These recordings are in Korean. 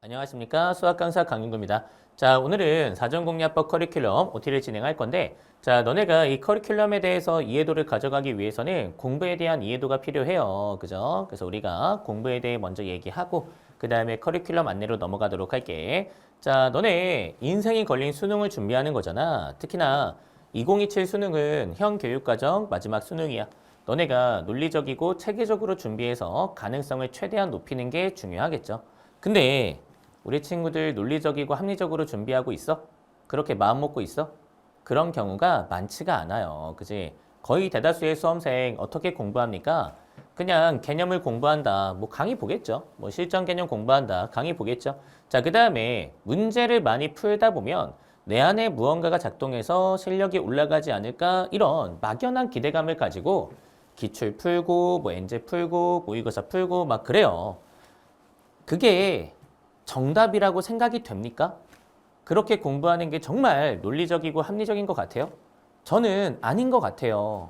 안녕하십니까. 수학 강사 강윤구입니다. 자, 오늘은 사전공략법 커리큘럼 OT를 진행할 건데, 자, 너네가 이 커리큘럼에 대해서 이해도를 가져가기 위해서는 공부에 대한 이해도가 필요해요. 그죠? 그래서 우리가 공부에 대해 먼저 얘기하고, 그 다음에 커리큘럼 안내로 넘어가도록 할게. 자, 너네 인생이 걸린 수능을 준비하는 거잖아. 특히나 2027 수능은 현 교육과정 마지막 수능이야. 너네가 논리적이고 체계적으로 준비해서 가능성을 최대한 높이는 게 중요하겠죠. 근데 우리 친구들 논리적이고 합리적으로 준비하고 있어? 그렇게 마음 먹고 있어? 그런 경우가 많지가 않아요. 그지? 거의 대다수의 수험생 어떻게 공부합니까? 그냥 개념을 공부한다. 뭐 강의 보겠죠. 뭐 실전 개념 공부한다. 강의 보겠죠. 자, 그 다음에 문제를 많이 풀다 보면 내 안에 무언가가 작동해서 실력이 올라가지 않을까? 이런 막연한 기대감을 가지고 기출 풀고 뭐 엔제 풀고 모의고사 풀고 막 그래요. 그게 정답이라고 생각이 됩니까? 그렇게 공부하는 게 정말 논리적이고 합리적인 것 같아요? 저는 아닌 것 같아요.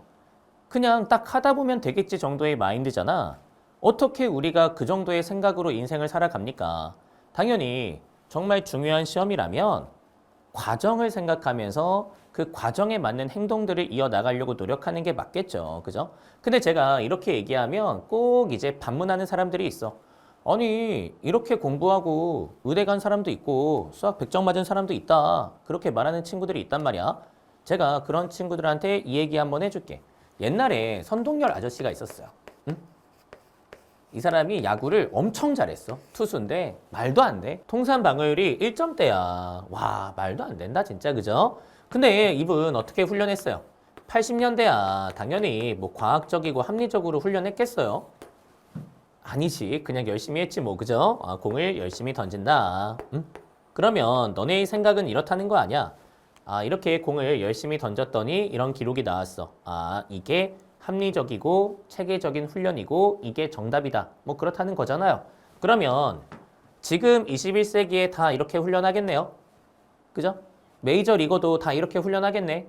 그냥 딱 하다 보면 되겠지 정도의 마인드잖아. 어떻게 우리가 그 정도의 생각으로 인생을 살아갑니까? 당연히 정말 중요한 시험이라면 과정을 생각하면서 그 과정에 맞는 행동들을 이어나가려고 노력하는 게 맞겠죠. 그죠? 근데 제가 이렇게 얘기하면 꼭 이제 반문하는 사람들이 있어. 아니, 이렇게 공부하고 의대 간 사람도 있고 수학 100점 맞은 사람도 있다. 그렇게 말하는 친구들이 있단 말이야. 제가 그런 친구들한테 이 얘기 한번 해줄게. 옛날에 선동열 아저씨가 있었어요. 응? 이 사람이 야구를 엄청 잘했어. 투수인데 말도 안 돼. 통산 방어율이 1점대야. 와, 말도 안 된다 진짜. 그죠? 근데 이분 어떻게 훈련했어요? 80년대야. 당연히 뭐 과학적이고 합리적으로 훈련했겠어요? 아니지. 그냥 열심히 했지 뭐. 그죠? 아, 공을 열심히 던진다. 그러면 너네의 생각은 이렇다는 거 아니야? 아, 이렇게 공을 열심히 던졌더니 이런 기록이 나왔어. 아, 이게 합리적이고 체계적인 훈련이고 이게 정답이다. 뭐 그렇다는 거잖아요. 그러면 지금 21세기에 다 이렇게 훈련하겠네요. 그죠? 메이저 리거도 다 이렇게 훈련하겠네.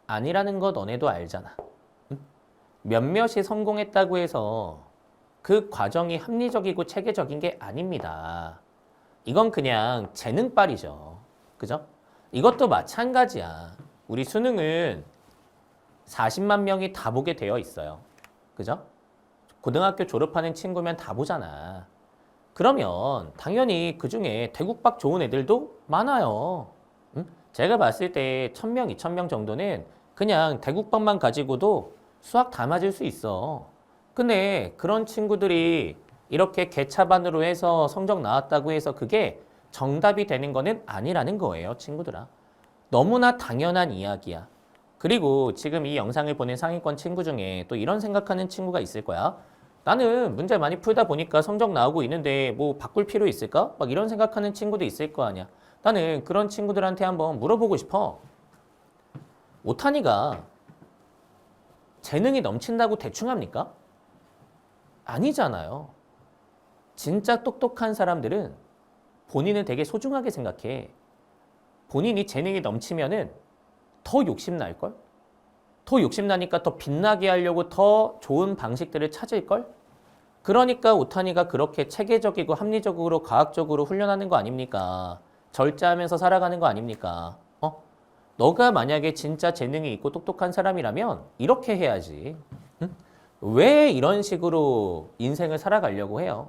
아니라는 거 너네도 알잖아. 몇몇이 성공했다고 해서 그 과정이 합리적이고 체계적인 게 아닙니다. 이건 그냥 재능빨이죠. 그죠? 이것도 마찬가지야. 우리 수능은 40만 명이 다 보게 되어 있어요. 그죠? 고등학교 졸업하는 친구면 다 보잖아. 그러면 당연히 그 중에 대국밥 좋은 애들도 많아요. 응? 제가 봤을 때 1000명, 2000명 정도는 그냥 대국밥만 가지고도 수학 다 맞을 수 있어. 근데 그런 친구들이 이렇게 개차반으로 해서 성적 나왔다고 해서 그게 정답이 되는 거는 아니라는 거예요, 친구들아. 너무나 당연한 이야기야. 그리고 지금 이 영상을 보는 상위권 친구 중에 또 이런 생각하는 친구가 있을 거야. 나는 문제 많이 풀다 보니까 성적 나오고 있는데 뭐 바꿀 필요 있을까? 막 이런 생각하는 친구도 있을 거 아니야. 나는 그런 친구들한테 한번 물어보고 싶어. 오타니가 재능이 넘친다고 대충 합니까? 아니잖아요. 진짜 똑똑한 사람들은 본인을 되게 소중하게 생각해. 본인이 재능이 넘치면은 더 욕심날걸? 더 욕심나니까 더 빛나게 하려고 더 좋은 방식들을 찾을걸? 그러니까 오타니가 그렇게 체계적이고 합리적으로 과학적으로 훈련하는 거 아닙니까? 절제하면서 살아가는 거 아닙니까? 너가 만약에 진짜 재능이 있고 똑똑한 사람이라면 이렇게 해야지. 응? 왜 이런 식으로 인생을 살아가려고 해요?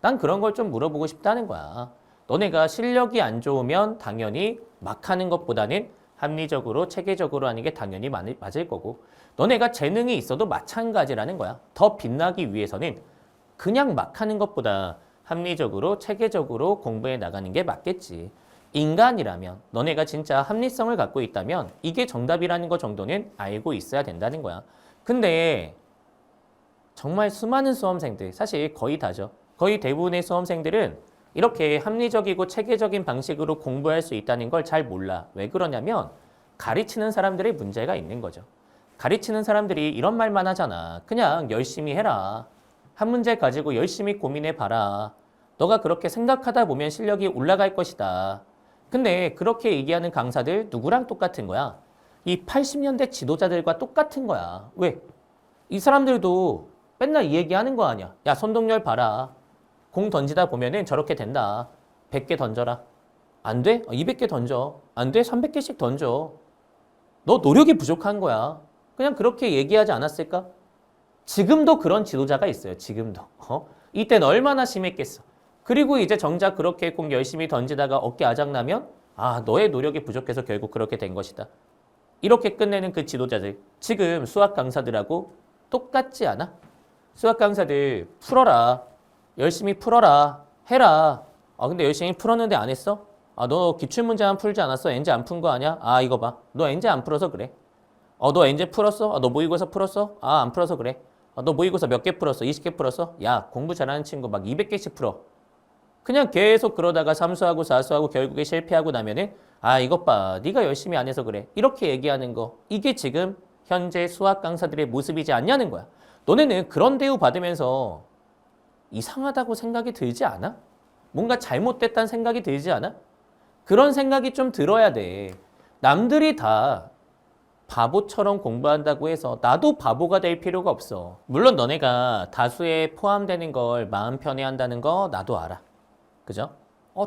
난 그런 걸 좀 물어보고 싶다는 거야. 너네가 실력이 안 좋으면 당연히 막 하는 것보다는 합리적으로 체계적으로 하는 게 당연히 맞을 거고 너네가 재능이 있어도 마찬가지라는 거야. 더 빛나기 위해서는 그냥 막 하는 것보다 합리적으로 체계적으로 공부해 나가는 게 맞겠지. 인간이라면 너네가 진짜 합리성을 갖고 있다면 이게 정답이라는 거 정도는 알고 있어야 된다는 거야. 근데 정말 수많은 수험생들, 사실 거의 다죠. 거의 대부분의 수험생들은 이렇게 합리적이고 체계적인 방식으로 공부할 수 있다는 걸 잘 몰라. 왜 그러냐면 가르치는 사람들의 문제가 있는 거죠. 가르치는 사람들이 이런 말만 하잖아. 그냥 열심히 해라. 한 문제 가지고 열심히 고민해 봐라. 너가 그렇게 생각하다 보면 실력이 올라갈 것이다. 근데 그렇게 얘기하는 강사들 누구랑 똑같은 거야? 이 80년대 지도자들과 똑같은 거야. 왜? 이 사람들도 맨날 이 얘기하는 거 아니야. 야, 선동열 봐라. 공 던지다 보면은 저렇게 된다. 100개 던져라. 안 돼? 200개 던져. 안 돼? 300개씩 던져. 너 노력이 부족한 거야. 그냥 그렇게 얘기하지 않았을까? 지금도 그런 지도자가 있어요. 지금도. 이땐 얼마나 심했겠어. 그리고 이제 정작 그렇게 공 열심히 던지다가 어깨 아작나면 너의 노력이 부족해서 결국 그렇게 된 것이다. 이렇게 끝내는 그 지도자들. 지금 수학 강사들하고 똑같지 않아? 수학 강사들 풀어라. 열심히 풀어라. 해라. 근데 열심히 풀었는데 안 했어? 너 기출문제만 풀지 않았어? 엔제 안 푼 거 아니야? 이거 봐. 너 엔제 안 풀어서 그래. 너 엔제 풀었어? 너 모의고사 풀었어? 안 풀어서 그래. 너 모의고사 몇 개 풀었어? 20개 풀었어? 야, 공부 잘하는 친구 막 200개씩 풀어. 그냥 계속 그러다가 삼수하고 사수하고 결국에 실패하고 나면은 이것 봐. 네가 열심히 안 해서 그래. 이렇게 얘기하는 거. 이게 지금 현재 수학 강사들의 모습이지 않냐는 거야. 너네는 그런 대우 받으면서 이상하다고 생각이 들지 않아? 뭔가 잘못됐다는 생각이 들지 않아? 그런 생각이 좀 들어야 돼. 남들이 다 바보처럼 공부한다고 해서 나도 바보가 될 필요가 없어. 물론 너네가 다수에 포함되는 걸 마음 편해한다는 거 나도 알아. 그죠?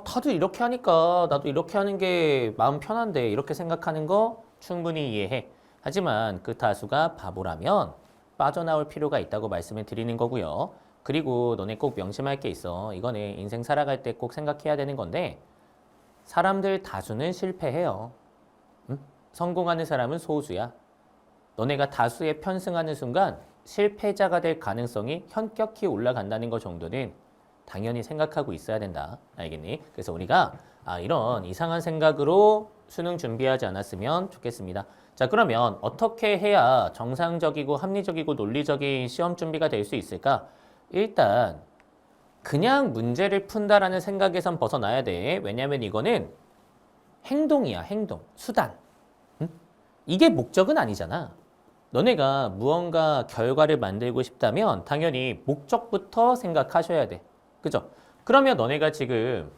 다들 이렇게 하니까 나도 이렇게 하는 게 마음 편한데 이렇게 생각하는 거 충분히 이해해. 하지만 그 다수가 바보라면 빠져나올 필요가 있다고 말씀을 드리는 거고요. 그리고 너네 꼭 명심할 게 있어. 이거는 인생 살아갈 때 꼭 생각해야 되는 건데 사람들 다수는 실패해요. 성공하는 사람은 소수야. 너네가 다수에 편승하는 순간 실패자가 될 가능성이 현격히 올라간다는 것 정도는 당연히 생각하고 있어야 된다. 알겠니? 그래서 우리가 이런 이상한 생각으로 수능 준비하지 않았으면 좋겠습니다. 자, 그러면 어떻게 해야 정상적이고 합리적이고 논리적인 시험 준비가 될 수 있을까? 일단 그냥 문제를 푼다라는 생각에선 벗어나야 돼. 왜냐하면 이거는 행동이야, 행동, 수단. 이게 목적은 아니잖아. 너네가 무언가 결과를 만들고 싶다면 당연히 목적부터 생각하셔야 돼. 그죠? 그러면 너네가 지금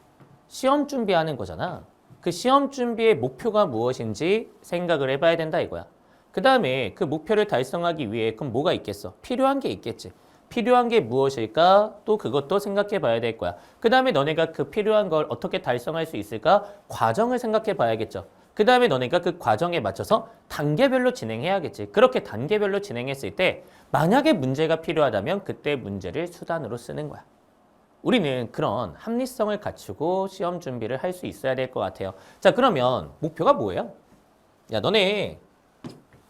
시험 준비하는 거잖아. 그 시험 준비의 목표가 무엇인지 생각을 해봐야 된다 이거야. 그 다음에 그 목표를 달성하기 위해 그럼 뭐가 있겠어? 필요한 게 있겠지. 필요한 게 무엇일까? 또 그것도 생각해 봐야 될 거야. 그 다음에 너네가 그 필요한 걸 어떻게 달성할 수 있을까? 과정을 생각해 봐야겠죠. 그 다음에 너네가 그 과정에 맞춰서 단계별로 진행해야겠지. 그렇게 단계별로 진행했을 때 만약에 문제가 필요하다면 그때 문제를 수단으로 쓰는 거야. 우리는 그런 합리성을 갖추고 시험 준비를 할 수 있어야 될 것 같아요. 자, 그러면 목표가 뭐예요? 야, 너네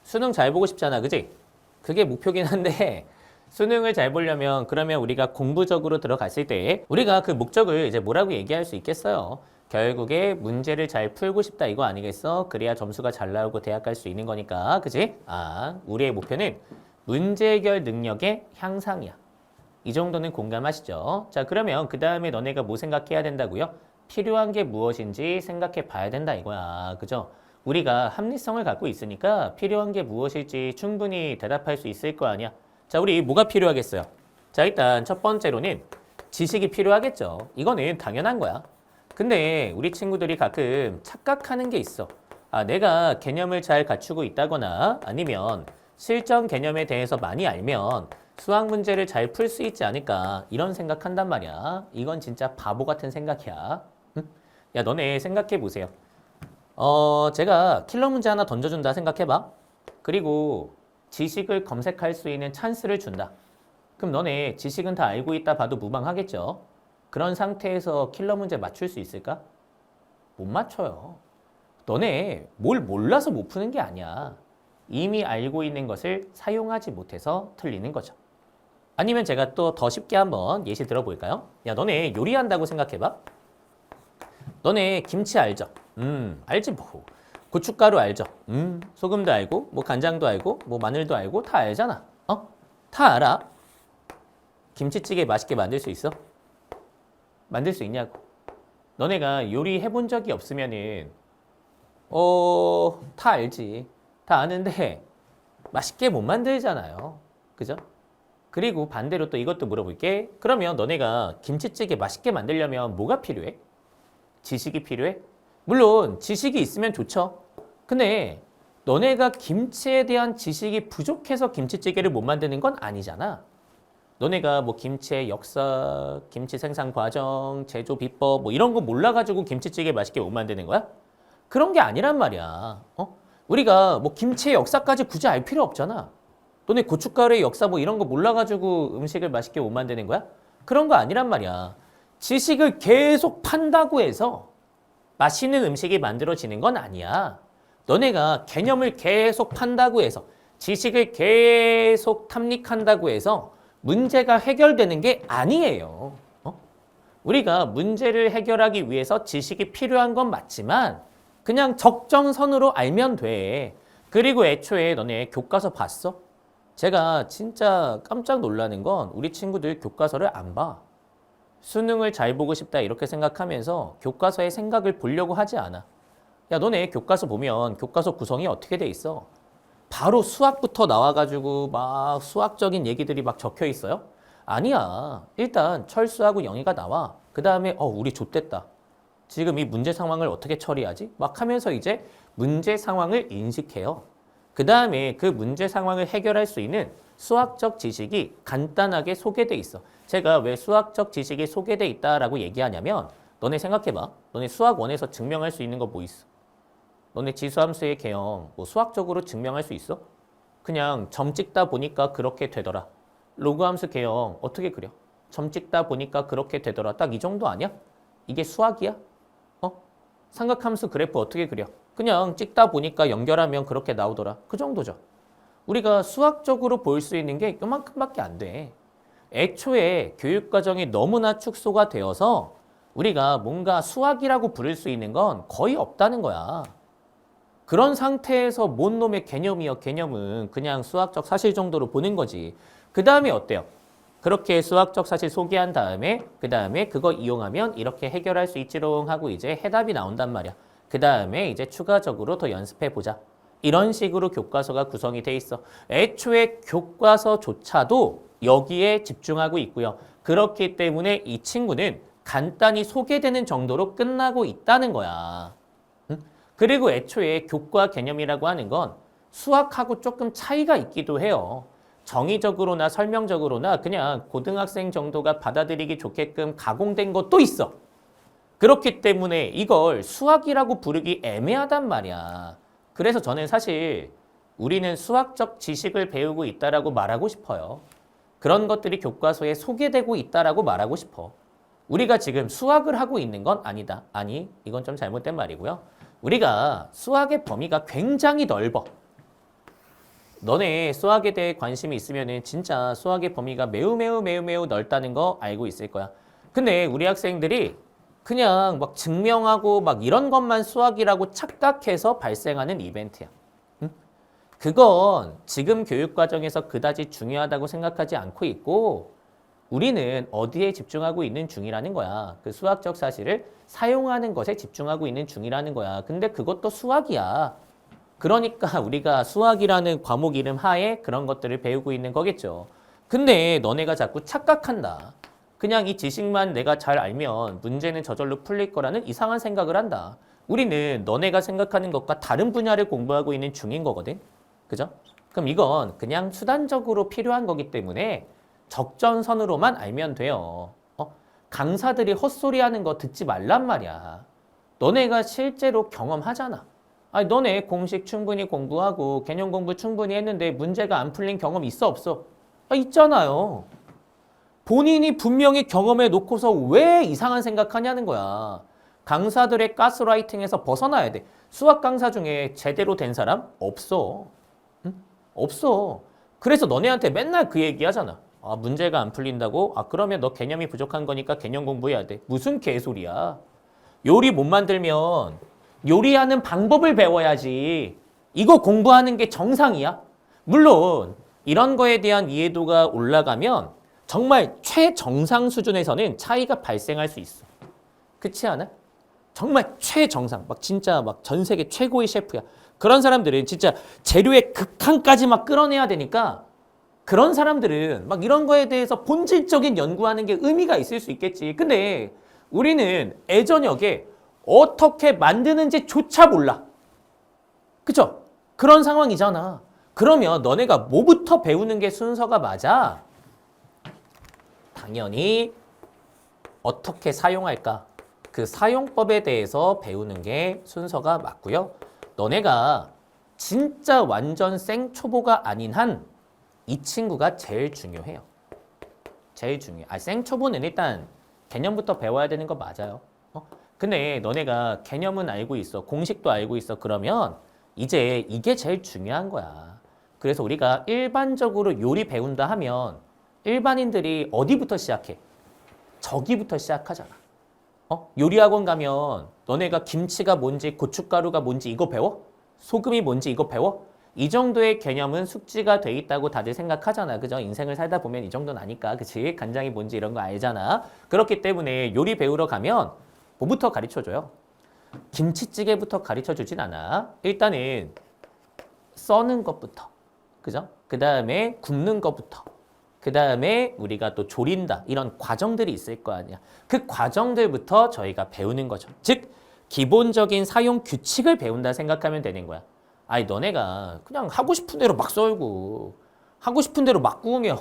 수능 잘 보고 싶잖아, 그지? 그게 목표긴 한데 수능을 잘 보려면 그러면 우리가 공부적으로 들어갔을 때 우리가 그 목적을 이제 뭐라고 얘기할 수 있겠어요? 결국에 문제를 잘 풀고 싶다 이거 아니겠어? 그래야 점수가 잘 나오고 대학 갈 수 있는 거니까, 그지? 우리의 목표는 문제 해결 능력의 향상이야. 이 정도는 공감하시죠? 자, 그러면 그 다음에 너네가 뭐 생각해야 된다고요? 필요한 게 무엇인지 생각해 봐야 된다 이거야. 그죠? 우리가 합리성을 갖고 있으니까 필요한 게 무엇일지 충분히 대답할 수 있을 거 아니야. 자, 우리 뭐가 필요하겠어요? 자, 일단 첫 번째로는 지식이 필요하겠죠. 이거는 당연한 거야. 근데 우리 친구들이 가끔 착각하는 게 있어. 내가 개념을 잘 갖추고 있다거나 아니면 실전 개념에 대해서 많이 알면 수학 문제를 잘 풀 수 있지 않을까 이런 생각한단 말이야. 이건 진짜 바보 같은 생각이야. 응? 야, 너네 생각해 보세요. 제가 킬러 문제 하나 던져준다 생각해봐. 그리고 지식을 검색할 수 있는 찬스를 준다. 그럼 너네 지식은 다 알고 있다 봐도 무방하겠죠? 그런 상태에서 킬러 문제 맞출 수 있을까? 못 맞춰요. 너네 뭘 몰라서 못 푸는 게 아니야. 이미 알고 있는 것을 사용하지 못해서 틀리는 거죠. 아니면 제가 또 더 쉽게 한번 예시 들어볼까요? 야, 너네 요리한다고 생각해봐. 너네 김치 알죠? 알지 뭐. 고춧가루 알죠? 소금도 알고, 뭐 간장도 알고, 뭐 마늘도 알고 다 알잖아. 다 알아. 김치찌개 맛있게 만들 수 있어? 만들 수 있냐고. 너네가 요리 해본 적이 없으면은 다 알지. 다 아는데 맛있게 못 만들잖아요. 그죠? 그리고 반대로 또 이것도 물어볼게. 그러면 너네가 김치찌개 맛있게 만들려면 뭐가 필요해? 지식이 필요해? 물론 지식이 있으면 좋죠. 근데 너네가 김치에 대한 지식이 부족해서 김치찌개를 못 만드는 건 아니잖아. 너네가 뭐 김치의 역사, 김치 생산 과정, 제조 비법 뭐 이런 거 몰라가지고 김치찌개 맛있게 못 만드는 거야? 그런 게 아니란 말이야. 우리가 뭐 김치의 역사까지 굳이 알 필요 없잖아. 너네 고춧가루의 역사 뭐 이런 거 몰라가지고 음식을 맛있게 못 만드는 거야? 그런 거 아니란 말이야. 지식을 계속 판다고 해서 맛있는 음식이 만들어지는 건 아니야. 너네가 개념을 계속 판다고 해서 지식을 계속 탐닉한다고 해서 문제가 해결되는 게 아니에요. 우리가 문제를 해결하기 위해서 지식이 필요한 건 맞지만 그냥 적정선으로 알면 돼. 그리고 애초에 너네 교과서 봤어? 제가 진짜 깜짝 놀라는 건 우리 친구들 교과서를 안 봐. 수능을 잘 보고 싶다 이렇게 생각하면서 교과서의 생각을 보려고 하지 않아. 야, 너네 교과서 보면 교과서 구성이 어떻게 돼 있어? 바로 수학부터 나와가지고 막 수학적인 얘기들이 막 적혀 있어요? 아니야. 일단 철수하고 영희가 나와. 그 다음에 우리 좆됐다. 지금 이 문제 상황을 어떻게 처리하지? 막 하면서 이제 문제 상황을 인식해요. 그 다음에 그 문제 상황을 해결할 수 있는 수학적 지식이 간단하게 소개돼 있어. 제가 왜 수학적 지식이 소개돼 있다라고 얘기하냐면 너네 생각해봐. 너네 수학 1에서 증명할 수 있는 거 뭐 있어? 너네 지수함수의 개형 뭐 수학적으로 증명할 수 있어? 그냥 점 찍다 보니까 그렇게 되더라. 로그함수 개형 어떻게 그려? 점 찍다 보니까 그렇게 되더라. 딱 이 정도 아니야? 이게 수학이야? 삼각함수 그래프 어떻게 그려? 그냥 찍다 보니까 연결하면 그렇게 나오더라. 그 정도죠. 우리가 수학적으로 볼 수 있는 게 요만큼밖에 안 돼. 애초에 교육과정이 너무나 축소가 되어서 우리가 뭔가 수학이라고 부를 수 있는 건 거의 없다는 거야. 그런 상태에서 뭔 놈의 개념이요. 개념은 그냥 수학적 사실 정도로 보는 거지. 그 다음에 어때요? 그렇게 수학적 사실 소개한 다음에 그 다음에 그거 이용하면 이렇게 해결할 수 있지롱 하고 이제 해답이 나온단 말이야. 그 다음에 이제 추가적으로 더 연습해 보자. 이런 식으로 교과서가 구성이 돼 있어. 애초에 교과서조차도 여기에 집중하고 있고요. 그렇기 때문에 이 친구는 간단히 소개되는 정도로 끝나고 있다는 거야. 그리고 애초에 교과 개념이라고 하는 건 수학하고 조금 차이가 있기도 해요. 정의적으로나 설명적으로나 그냥 고등학생 정도가 받아들이기 좋게끔 가공된 것도 있어. 그렇기 때문에 이걸 수학이라고 부르기 애매하단 말이야. 그래서 저는 사실 우리는 수학적 지식을 배우고 있다라고 말하고 싶어요. 그런 것들이 교과서에 소개되고 있다라고 말하고 싶어. 우리가 지금 수학을 하고 있는 건 아니다. 아니, 이건 좀 잘못된 말이고요. 우리가 수학의 범위가 굉장히 넓어. 너네 수학에 대해 관심이 있으면은 진짜 수학의 범위가 매우 넓다는 거 알고 있을 거야. 근데 우리 학생들이 그냥 막 증명하고 막 이런 것만 수학이라고 착각해서 발생하는 이벤트야. 그건 지금 교육과정에서 그다지 중요하다고 생각하지 않고 있고 우리는 어디에 집중하고 있는 중이라는 거야. 그 수학적 사실을 사용하는 것에 집중하고 있는 중이라는 거야. 근데 그것도 수학이야. 그러니까 우리가 수학이라는 과목 이름 하에 그런 것들을 배우고 있는 거겠죠. 근데 너네가 자꾸 착각한다. 그냥 이 지식만 내가 잘 알면 문제는 저절로 풀릴 거라는 이상한 생각을 한다. 우리는 너네가 생각하는 것과 다른 분야를 공부하고 있는 중인 거거든. 그죠? 그럼 이건 그냥 수단적으로 필요한 거기 때문에 적정선으로만 알면 돼요. 강사들이 헛소리하는 거 듣지 말란 말이야. 너네가 실제로 경험하잖아. 아니, 너네 공식 충분히 공부하고 개념 공부 충분히 했는데 문제가 안 풀린 경험 있어 없어? 있잖아요. 본인이 분명히 경험해 놓고서 왜 이상한 생각하냐는 거야. 강사들의 가스라이팅에서 벗어나야 돼. 수학 강사 중에 제대로 된 사람 없어. 응? 없어. 그래서 너네한테 맨날 그 얘기 하잖아. 문제가 안 풀린다고? 그러면 너 개념이 부족한 거니까 개념 공부해야 돼. 무슨 개소리야. 요리 못 만들면 요리하는 방법을 배워야지. 이거 공부하는 게 정상이야? 물론 이런 거에 대한 이해도가 올라가면 정말 최정상 수준에서는 차이가 발생할 수 있어. 그렇지 않아? 정말 최정상, 막 진짜 막 전 세계 최고의 셰프야. 그런 사람들은 진짜 재료의 극한까지 막 끌어내야 되니까 그런 사람들은 막 이런 거에 대해서 본질적인 연구하는 게 의미가 있을 수 있겠지. 근데 우리는 애저녁에 어떻게 만드는지조차 몰라. 그쵸? 그런 상황이잖아. 그러면 너네가 뭐부터 배우는 게 순서가 맞아? 당연히 어떻게 사용할까? 그 사용법에 대해서 배우는 게 순서가 맞고요. 너네가 진짜 완전 생초보가 아닌 한 이 친구가 제일 중요해요. 제일 중요해. 생초보는 일단 개념부터 배워야 되는 거 맞아요. 근데 너네가 개념은 알고 있어. 공식도 알고 있어. 그러면 이제 이게 제일 중요한 거야. 그래서 우리가 일반적으로 요리 배운다 하면 일반인들이 어디부터 시작해? 저기부터 시작하잖아. 요리학원 가면 너네가 김치가 뭔지 고춧가루가 뭔지 이거 배워? 소금이 뭔지 이거 배워? 이 정도의 개념은 숙지가 돼 있다고 다들 생각하잖아. 그죠? 인생을 살다 보면 이 정도는 아니까. 그치? 간장이 뭔지 이런 거 알잖아. 그렇기 때문에 요리 배우러 가면 뭐부터 가르쳐줘요? 김치찌개부터 가르쳐주진 않아. 일단은 써는 것부터. 그죠? 그 다음에 굽는 것부터. 그 다음에 우리가 또 조린다. 이런 과정들이 있을 거 아니야. 그 과정들부터 저희가 배우는 거죠. 즉, 기본적인 사용 규칙을 배운다 생각하면 되는 거야. 너네가 그냥 하고 싶은 대로 막 썰고 하고 싶은 대로 막 구우면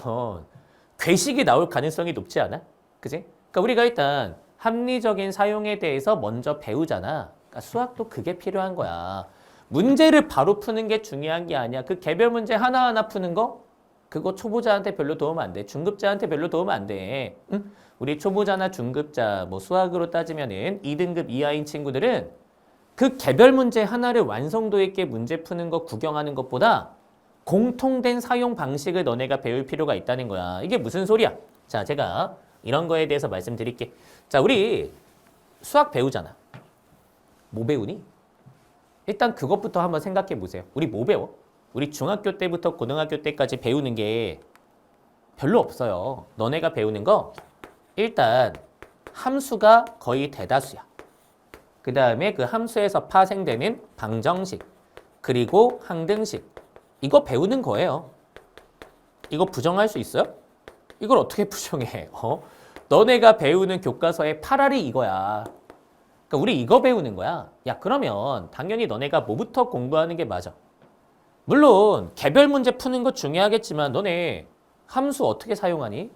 괴식이 나올 가능성이 높지 않아? 그지? 그러니까 우리가 일단 합리적인 사용에 대해서 먼저 배우잖아. 그러니까 수학도 그게 필요한 거야. 문제를 바로 푸는 게 중요한 게 아니야. 그 개별 문제 하나하나 푸는 거? 그거 초보자한테 별로 도움 안 돼. 중급자한테 별로 도움 안 돼. 응? 우리 초보자나 중급자, 뭐 수학으로 따지면은 2등급 이하인 친구들은 그 개별 문제 하나를 완성도 있게 문제 푸는 거 구경하는 것보다 공통된 사용 방식을 너네가 배울 필요가 있다는 거야. 이게 무슨 소리야? 자, 제가 이런 거에 대해서 말씀드릴게. 자, 우리 수학 배우잖아. 뭐 배우니? 일단 그것부터 한번 생각해 보세요. 우리 뭐 배워? 우리 중학교 때부터 고등학교 때까지 배우는 게 별로 없어요. 너네가 배우는 거 일단 함수가 거의 대다수야. 그 다음에 그 함수에서 파생되는 방정식, 그리고 항등식. 이거 배우는 거예요. 이거 부정할 수 있어요? 이걸 어떻게 부정해? 너네가 배우는 교과서의 8알이 이거야. 그러니까 우리 이거 배우는 거야. 야, 그러면 당연히 너네가 뭐부터 공부하는 게 맞아. 물론 개별 문제 푸는 거 중요하겠지만 너네 함수 어떻게 사용하니?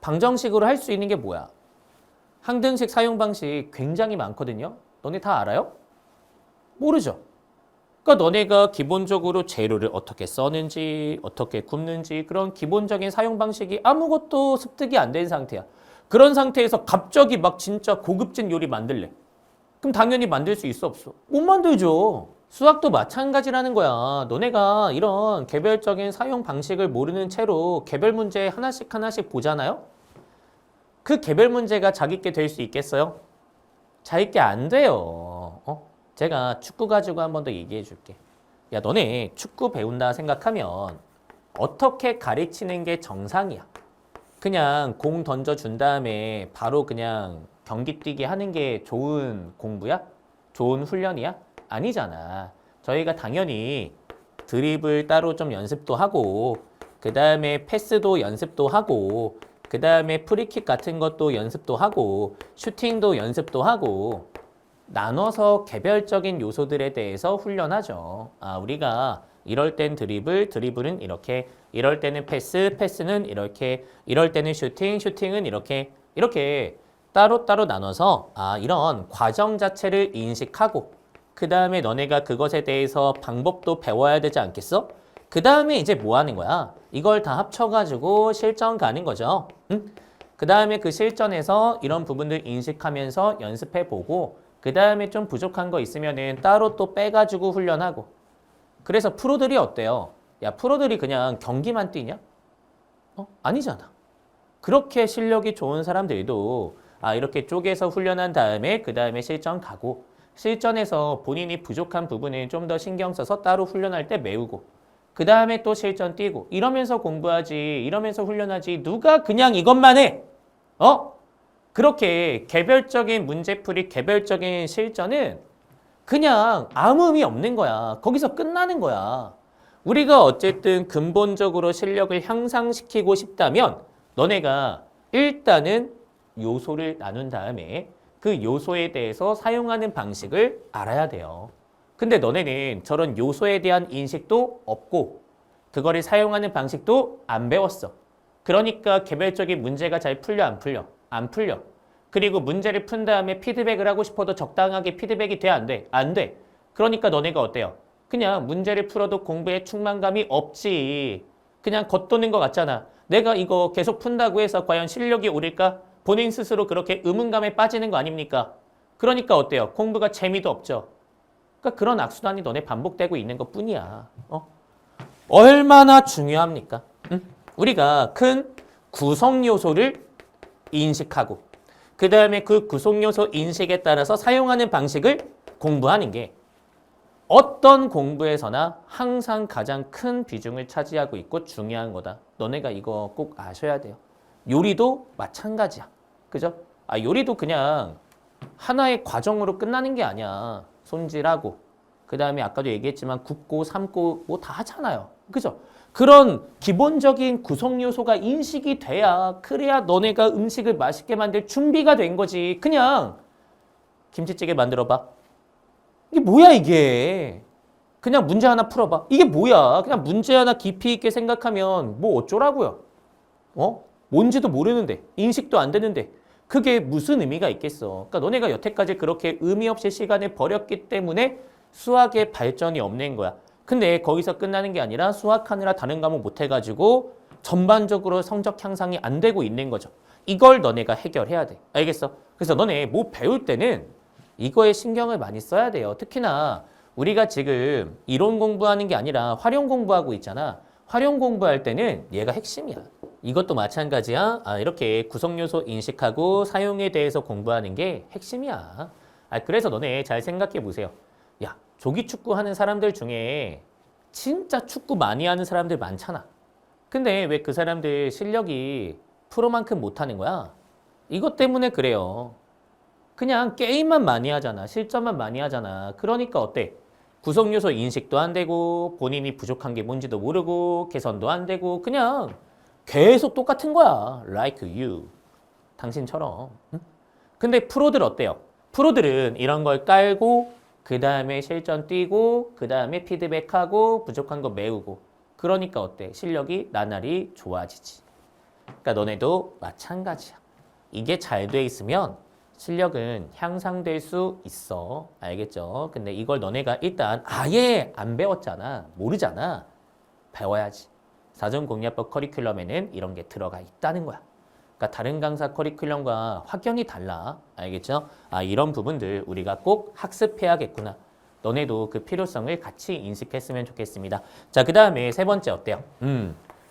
방정식으로 할 수 있는 게 뭐야? 항등식 사용 방식 굉장히 많거든요. 너네 다 알아요? 모르죠. 그러니까 너네가 기본적으로 재료를 어떻게 써는지, 어떻게 굽는지 그런 기본적인 사용 방식이 아무것도 습득이 안 된 상태야. 그런 상태에서 갑자기 막 진짜 고급진 요리 만들래. 그럼 당연히 만들 수 있어, 없어? 못 만들죠. 수학도 마찬가지라는 거야. 너네가 이런 개별적인 사용 방식을 모르는 채로 개별 문제 하나씩 하나씩 보잖아요? 그 개별 문제가 자기께 될 수 있겠어요? 자기께 안 돼요. 제가 축구 가지고 한 번 더 얘기해 줄게. 야, 너네 축구 배운다 생각하면 어떻게 가르치는 게 정상이야? 그냥 공 던져준 다음에 바로 그냥 경기 뛰게 하는 게 좋은 공부야? 좋은 훈련이야? 아니잖아. 저희가 당연히 드리블 따로 좀 연습도 하고 그 다음에 패스도 연습도 하고 그 다음에 프리킥 같은 것도 연습도 하고 슈팅도 연습도 하고 나눠서 개별적인 요소들에 대해서 훈련하죠. 우리가 이럴 땐 드리블, 드리블은 이렇게, 이럴 때는 패스, 패스는 이렇게, 이럴 때는 슈팅, 슈팅은 이렇게 따로따로 나눠서 이런 과정 자체를 인식하고 그 다음에 너네가 그것에 대해서 방법도 배워야 되지 않겠어? 그 다음에 이제 뭐 하는 거야? 이걸 다 합쳐가지고 실전 가는 거죠. 응? 그 다음에 그 실전에서 이런 부분들 인식하면서 연습해보고 그 다음에 좀 부족한 거 있으면은 따로 또 빼가지고 훈련하고. 그래서 프로들이 어때요? 야, 프로들이 그냥 경기만 뛰냐? 아니잖아. 그렇게 실력이 좋은 사람들도 이렇게 쪼개서 훈련한 다음에 그 다음에 실전 가고 실전에서 본인이 부족한 부분을 좀 더 신경 써서 따로 훈련할 때 메우고 그 다음에 또 실전 뛰고 이러면서 공부하지 이러면서 훈련하지 누가 그냥 이것만 해? 그렇게 개별적인 문제풀이 개별적인 실전은 그냥 아무 의미 없는 거야. 거기서 끝나는 거야. 우리가 어쨌든 근본적으로 실력을 향상시키고 싶다면 너네가 일단은 요소를 나눈 다음에 그 요소에 대해서 사용하는 방식을 알아야 돼요. 근데 너네는 저런 요소에 대한 인식도 없고 그거를 사용하는 방식도 안 배웠어. 그러니까 개별적인 문제가 잘 풀려, 안 풀려? 안 풀려. 그리고 문제를 푼 다음에 피드백을 하고 싶어도 적당하게 피드백이 돼, 안 돼? 안 돼. 그러니까 너네가 어때요? 그냥 문제를 풀어도 공부에 충만감이 없지. 그냥 겉도는 것 같잖아. 내가 이거 계속 푼다고 해서 과연 실력이 오를까? 본인 스스로 그렇게 의문감에 빠지는 거 아닙니까? 그러니까 어때요? 공부가 재미도 없죠. 그러니까 그런 악순환이 너네 반복되고 있는 것 뿐이야. 얼마나 중요합니까? 응? 우리가 큰 구성 요소를 인식하고 그 다음에 그 구성 요소 인식에 따라서 사용하는 방식을 공부하는 게 어떤 공부에서나 항상 가장 큰 비중을 차지하고 있고 중요한 거다. 너네가 이거 꼭 아셔야 돼요. 요리도 마찬가지야. 그죠? 요리도 그냥 하나의 과정으로 끝나는 게 아니야. 손질하고 그 다음에 아까도 얘기했지만 굽고 삶고 뭐 다 하잖아요. 그죠? 그런 기본적인 구성 요소가 인식이 돼야 그래야 너네가 음식을 맛있게 만들 준비가 된 거지. 그냥 김치찌개 만들어봐. 이게 뭐야 이게. 그냥 문제 하나 풀어봐. 이게 뭐야. 그냥 문제 하나 깊이 있게 생각하면 뭐 어쩌라고요. 뭔지도 모르는데 인식도 안 되는데 그게 무슨 의미가 있겠어. 그러니까 너네가 여태까지 그렇게 의미 없이 시간을 버렸기 때문에 수학의 발전이 없는 거야. 근데 거기서 끝나는 게 아니라 수학하느라 다른 과목 못 해가지고 전반적으로 성적 향상이 안 되고 있는 거죠. 이걸 너네가 해결해야 돼. 알겠어? 그래서 너네 뭐 배울 때는 이거에 신경을 많이 써야 돼요. 특히나 우리가 지금 이론 공부하는 게 아니라 활용 공부하고 있잖아. 활용 공부할 때는 얘가 핵심이야. 이것도 마찬가지야. 이렇게 구성 요소 인식하고 사용에 대해서 공부하는 게 핵심이야. 그래서 너네 잘 생각해 보세요. 야, 조기 축구 하는 사람들 중에 진짜 축구 많이 하는 사람들 많잖아. 근데 왜 그 사람들 실력이 프로만큼 못하는 거야? 이것 때문에 그래요. 그냥 게임만 많이 하잖아. 실전만 많이 하잖아. 그러니까 어때? 구성 요소 인식도 안 되고 본인이 부족한 게 뭔지도 모르고 개선도 안 되고 그냥 계속 똑같은 거야. Like you. 당신처럼. 응? 근데 프로들 어때요? 프로들은 이런 걸 깔고 그 다음에 실전 뛰고 그 다음에 피드백하고 부족한 거 메우고 그러니까 어때? 실력이 나날이 좋아지지. 그러니까 너네도 마찬가지야. 이게 잘 돼 있으면 실력은 향상될 수 있어. 알겠죠? 근데 이걸 너네가 일단 아예 안 배웠잖아. 모르잖아. 배워야지. 사전공략법 커리큘럼에는 이런 게 들어가 있다는 거야. 그러니까 다른 강사 커리큘럼과 확연히 달라. 알겠죠? 이런 부분들 우리가 꼭 학습해야겠구나. 너네도 그 필요성을 같이 인식했으면 좋겠습니다. 자, 그 다음에 세 번째 어때요?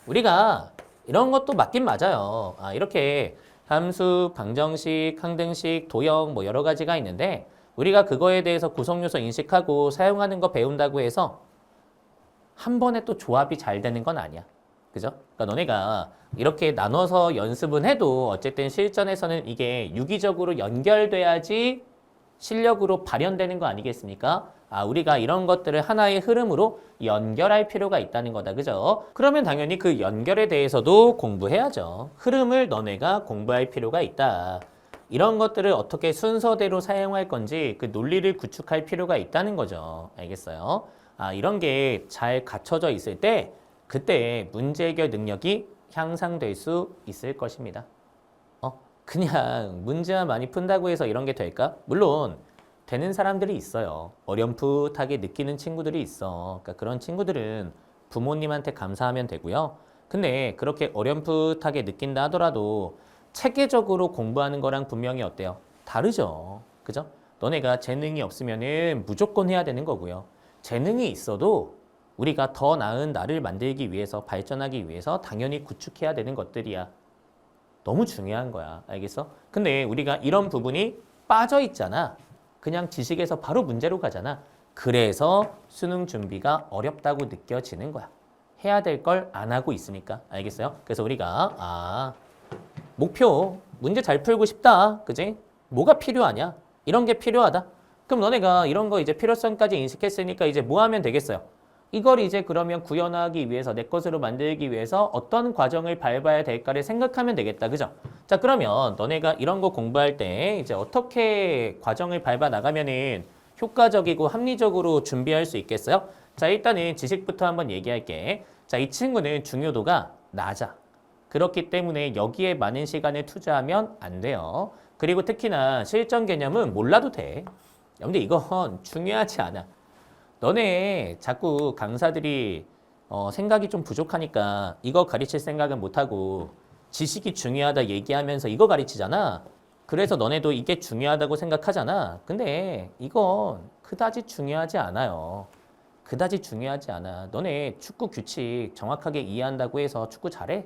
우리가 이런 것도 맞긴 맞아요. 이렇게 함수, 방정식, 항등식, 도형 뭐 여러 가지가 있는데 우리가 그거에 대해서 구성요소 인식하고 사용하는 거 배운다고 해서 한 번에 또 조합이 잘 되는 건 아니야. 그죠? 그러니까 너네가 이렇게 나눠서 연습은 해도 어쨌든 실전에서는 이게 유기적으로 연결돼야지 실력으로 발현되는 거 아니겠습니까? 우리가 이런 것들을 하나의 흐름으로 연결할 필요가 있다는 거다. 그죠? 그러면 당연히 그 연결에 대해서도 공부해야죠. 흐름을 너네가 공부할 필요가 있다. 이런 것들을 어떻게 순서대로 사용할 건지 그 논리를 구축할 필요가 있다는 거죠. 알겠어요? 이런 게 잘 갖춰져 있을 때 그때 문제 해결 능력이 향상될 수 있을 것입니다. 그냥 문제만 많이 푼다고 해서 이런 게 될까? 물론 되는 사람들이 있어요. 어렴풋하게 느끼는 친구들이 있어. 그러니까 그런 친구들은 부모님한테 감사하면 되고요. 근데 그렇게 어렴풋하게 느낀다 하더라도 체계적으로 공부하는 거랑 분명히 어때요? 다르죠. 그죠? 너네가 재능이 없으면은 무조건 해야 되는 거고요. 재능이 있어도 우리가 더 나은 나를 만들기 위해서 발전하기 위해서 당연히 구축해야 되는 것들이야. 너무 중요한 거야. 알겠어? 근데 우리가 이런 부분이 빠져 있잖아. 그냥 지식에서 바로 문제로 가잖아. 그래서 수능 준비가 어렵다고 느껴지는 거야. 해야 될 걸 안 하고 있으니까. 알겠어요? 그래서 우리가 목표, 문제 잘 풀고 싶다. 그지? 뭐가 필요하냐? 이런 게 필요하다. 그럼 너네가 이런 거 이제 필요성까지 인식했으니까 이제 뭐 하면 되겠어요? 이걸 이제 그러면 구현하기 위해서 내 것으로 만들기 위해서 어떤 과정을 밟아야 될까를 생각하면 되겠다. 그죠? 자, 그러면 너네가 이런 거 공부할 때 이제 어떻게 과정을 밟아 나가면은 효과적이고 합리적으로 준비할 수 있겠어요? 자, 일단은 지식부터 한번 얘기할게. 자, 이 친구는 중요도가 낮아. 그렇기 때문에 여기에 많은 시간을 투자하면 안 돼요. 그리고 특히나 실전 개념은 몰라도 돼. 근데 이건 중요하지 않아. 너네 자꾸 강사들이 생각이 좀 부족하니까 이거 가르칠 생각은 못하고 지식이 중요하다 얘기하면서 이거 가르치잖아. 그래서 너네도 이게 중요하다고 생각하잖아. 근데 이건 그다지 중요하지 않아요. 그다지 중요하지 않아. 너네 축구 규칙 정확하게 이해한다고 해서 축구 잘해?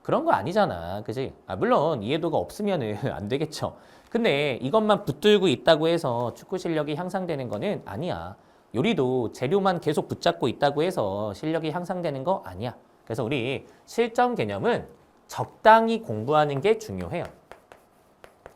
그런 거 아니잖아. 그지? 물론 이해도가 없으면은 안 되겠죠. 근데 이것만 붙들고 있다고 해서 축구 실력이 향상되는 거는 아니야. 요리도 재료만 계속 붙잡고 있다고 해서 실력이 향상되는 거 아니야. 그래서 우리 실전 개념은 적당히 공부하는 게 중요해요.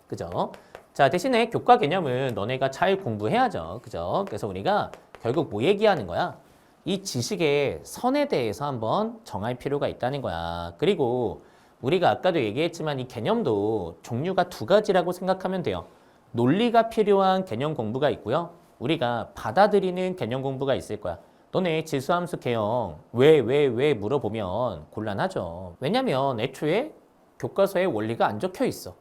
그죠? 자, 대신에 교과 개념은 너네가 잘 공부해야죠. 그죠? 그래서 우리가 결국 뭐 얘기하는 거야? 이 지식의 선에 대해서 한번 정할 필요가 있다는 거야. 그리고 우리가 아까도 얘기했지만 이 개념도 종류가 두 가지라고 생각하면 돼요. 논리가 필요한 개념 공부가 있고요. 우리가 받아들이는 개념 공부가 있을 거야. 너네 지수함수 개형 왜 물어보면 곤란하죠. 왜냐면 애초에 교과서에 원리가 안 적혀 있어.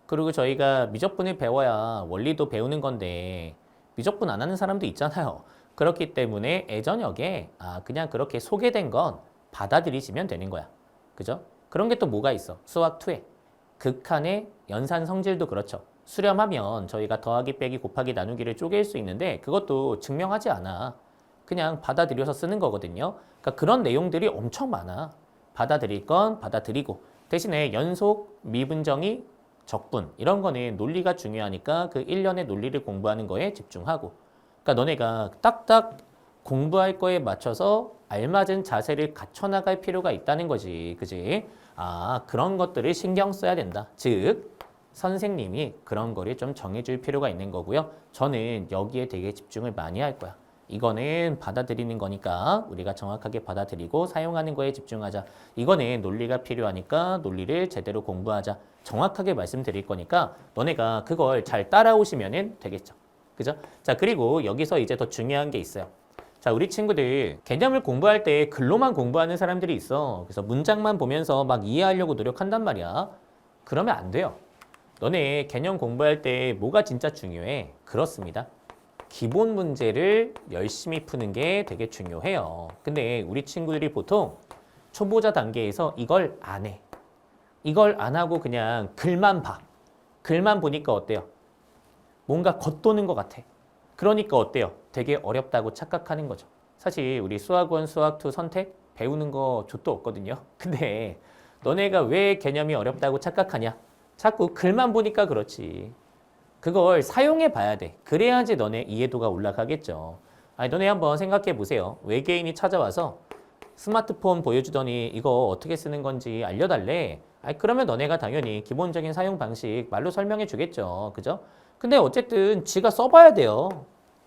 그리고 저희가 미적분을 배워야 원리도 배우는 건데 미적분 안 하는 사람도 있잖아요. 그렇기 때문에 예전역에 그냥 그렇게 소개된 건 받아들이시면 되는 거야. 그죠? 그런 게 또 뭐가 있어? 수학 2에 극한의 연산 성질도 그렇죠. 수렴하면 저희가 더하기 빼기 곱하기 나누기를 쪼갤 수 있는데 그것도 증명하지 않아. 그냥 받아들여서 쓰는 거거든요. 그러니까 그런 내용들이 엄청 많아. 받아들일 건 받아들이고 대신에 연속, 미분정의, 적분 이런 거는 논리가 중요하니까 그 일련의 논리를 공부하는 거에 집중하고 그러니까 너네가 딱딱 공부할 거에 맞춰서 알맞은 자세를 갖춰나갈 필요가 있다는 거지. 그지? 그런 것들을 신경 써야 된다. 즉 선생님이 그런 거를 좀 정해줄 필요가 있는 거고요. 저는 여기에 되게 집중을 많이 할 거야. 이거는 받아들이는 거니까 우리가 정확하게 받아들이고 사용하는 거에 집중하자. 이거는 논리가 필요하니까 논리를 제대로 공부하자. 정확하게 말씀드릴 거니까 너네가 그걸 잘 따라오시면 되겠죠. 그죠? 자, 그리고 여기서 이제 더 중요한 게 있어요. 자, 우리 친구들 개념을 공부할 때 글로만 공부하는 사람들이 있어. 그래서 문장만 보면서 막 이해하려고 노력한단 말이야. 그러면 안 돼요. 너네 개념 공부할 때 뭐가 진짜 중요해? 그렇습니다. 기본 문제를 열심히 푸는 게 되게 중요해요. 근데 우리 친구들이 보통 초보자 단계에서 이걸 안 해. 이걸 안 하고 그냥 글만 봐. 글만 보니까 어때요? 뭔가 겉도는 것 같아. 그러니까 어때요? 되게 어렵다고 착각하는 거죠. 사실 우리 수학원, 수학2 선택 배우는 거 족도 없거든요. 근데 너네가 왜 개념이 어렵다고 착각하냐? 자꾸 글만 보니까 그렇지. 그걸 사용해 봐야 돼. 그래야지 너네 이해도가 올라가겠죠. 너네 한번 생각해 보세요. 외계인이 찾아와서 스마트폰 보여주더니 이거 어떻게 쓰는 건지 알려달래. 그러면 너네가 당연히 기본적인 사용 방식 말로 설명해 주겠죠. 그죠? 근데 어쨌든 지가 써봐야 돼요.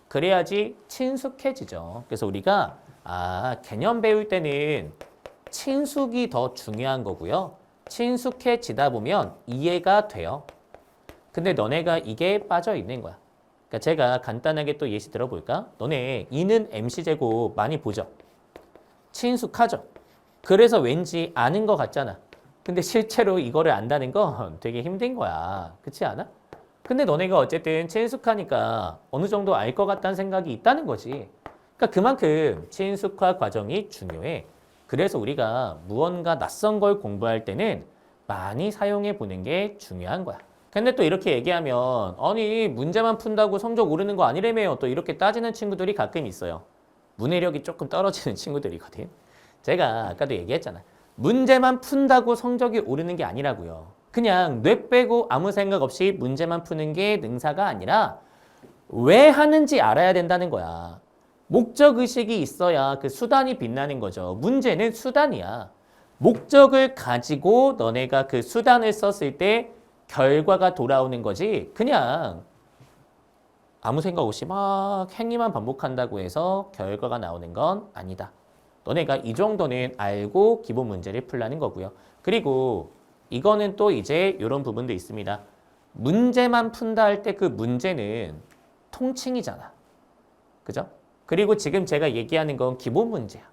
그래야지 친숙해지죠. 그래서 우리가 개념 배울 때는 친숙이 더 중요한 거고요. 친숙해지다 보면 이해가 돼요. 근데 너네가 이게 빠져 있는 거야. 그러니까 제가 간단하게 또 예시 들어볼까? 너네 2는 MC제곱 많이 보죠? 친숙하죠? 그래서 왠지 아는 것 같잖아. 근데 실제로 이거를 안다는 건 되게 힘든 거야. 그렇지 않아? 근데 너네가 어쨌든 친숙하니까 어느 정도 알 것 같다는 생각이 있다는 거지. 그러니까 그만큼 친숙화 과정이 중요해. 그래서 우리가 무언가 낯선 걸 공부할 때는 많이 사용해 보는 게 중요한 거야. 근데 또 이렇게 얘기하면 아니 문제만 푼다고 성적 오르는 거 아니라며요. 또 이렇게 따지는 친구들이 가끔 있어요. 문해력이 조금 떨어지는 친구들이거든. 제가 아까도 얘기했잖아. 문제만 푼다고 성적이 오르는 게 아니라고요. 그냥 뇌 빼고 아무 생각 없이 문제만 푸는 게 능사가 아니라 왜 하는지 알아야 된다는 거야. 목적의식이 있어야 그 수단이 빛나는 거죠. 문제는 수단이야. 목적을 가지고 너네가 그 수단을 썼을 때 결과가 돌아오는 거지. 그냥 아무 생각 없이 막 행위만 반복한다고 해서 결과가 나오는 건 아니다. 너네가 이 정도는 알고 기본 문제를 풀라는 거고요. 그리고 이거는 또 이제 이런 부분도 있습니다. 문제만 푼다 할 때 그 문제는 통칭이잖아. 그죠? 그리고 지금 제가 얘기하는 건 기본 문제야.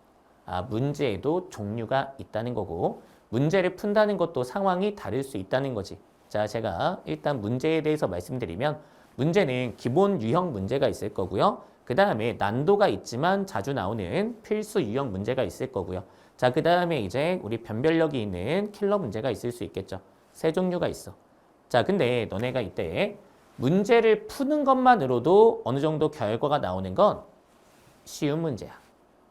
문제에도 종류가 있다는 거고 문제를 푼다는 것도 상황이 다를 수 있다는 거지. 자, 제가 일단 문제에 대해서 말씀드리면 문제는 기본 유형 문제가 있을 거고요. 그 다음에 난도가 있지만 자주 나오는 필수 유형 문제가 있을 거고요. 자, 그 다음에 이제 우리 변별력이 있는 킬러 문제가 있을 수 있겠죠. 세 종류가 있어. 자, 근데 너네가 이때 문제를 푸는 것만으로도 어느 정도 결과가 나오는 건 쉬운 문제야.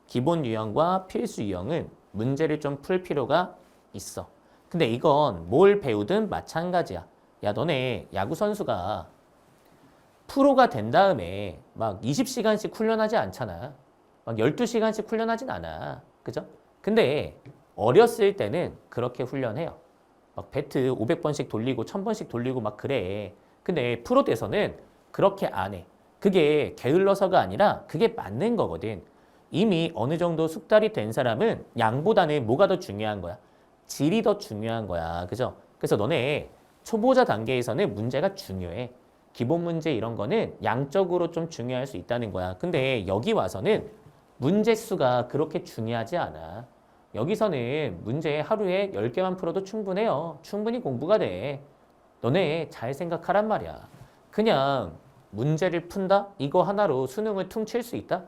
기본 유형과 필수 유형은 문제를 좀 풀 필요가 있어. 근데 이건 뭘 배우든 마찬가지야. 야, 너네 야구 선수가 프로가 된 다음에 막 20시간씩 훈련하지 않잖아. 막 12시간씩 훈련하진 않아. 그죠? 근데 어렸을 때는 그렇게 훈련해요. 막 배트 500번씩 돌리고 1000번씩 돌리고 막 그래. 근데 프로 돼서는 그렇게 안 해. 그게 게을러서가 아니라 그게 맞는 거거든. 이미 어느 정도 숙달이 된 사람은 양보다는 뭐가 더 중요한 거야? 질이 더 중요한 거야. 그죠? 그래서 너네 초보자 단계에서는 문제가 중요해. 기본 문제 이런 거는 양적으로 좀 중요할 수 있다는 거야. 근데 여기 와서는 문제 수가 그렇게 중요하지 않아. 여기서는 문제 하루에 10개만 풀어도 충분해요. 충분히 공부가 돼. 너네 잘 생각하란 말이야. 그냥 문제를 푼다? 이거 하나로 수능을 퉁칠 수 있다?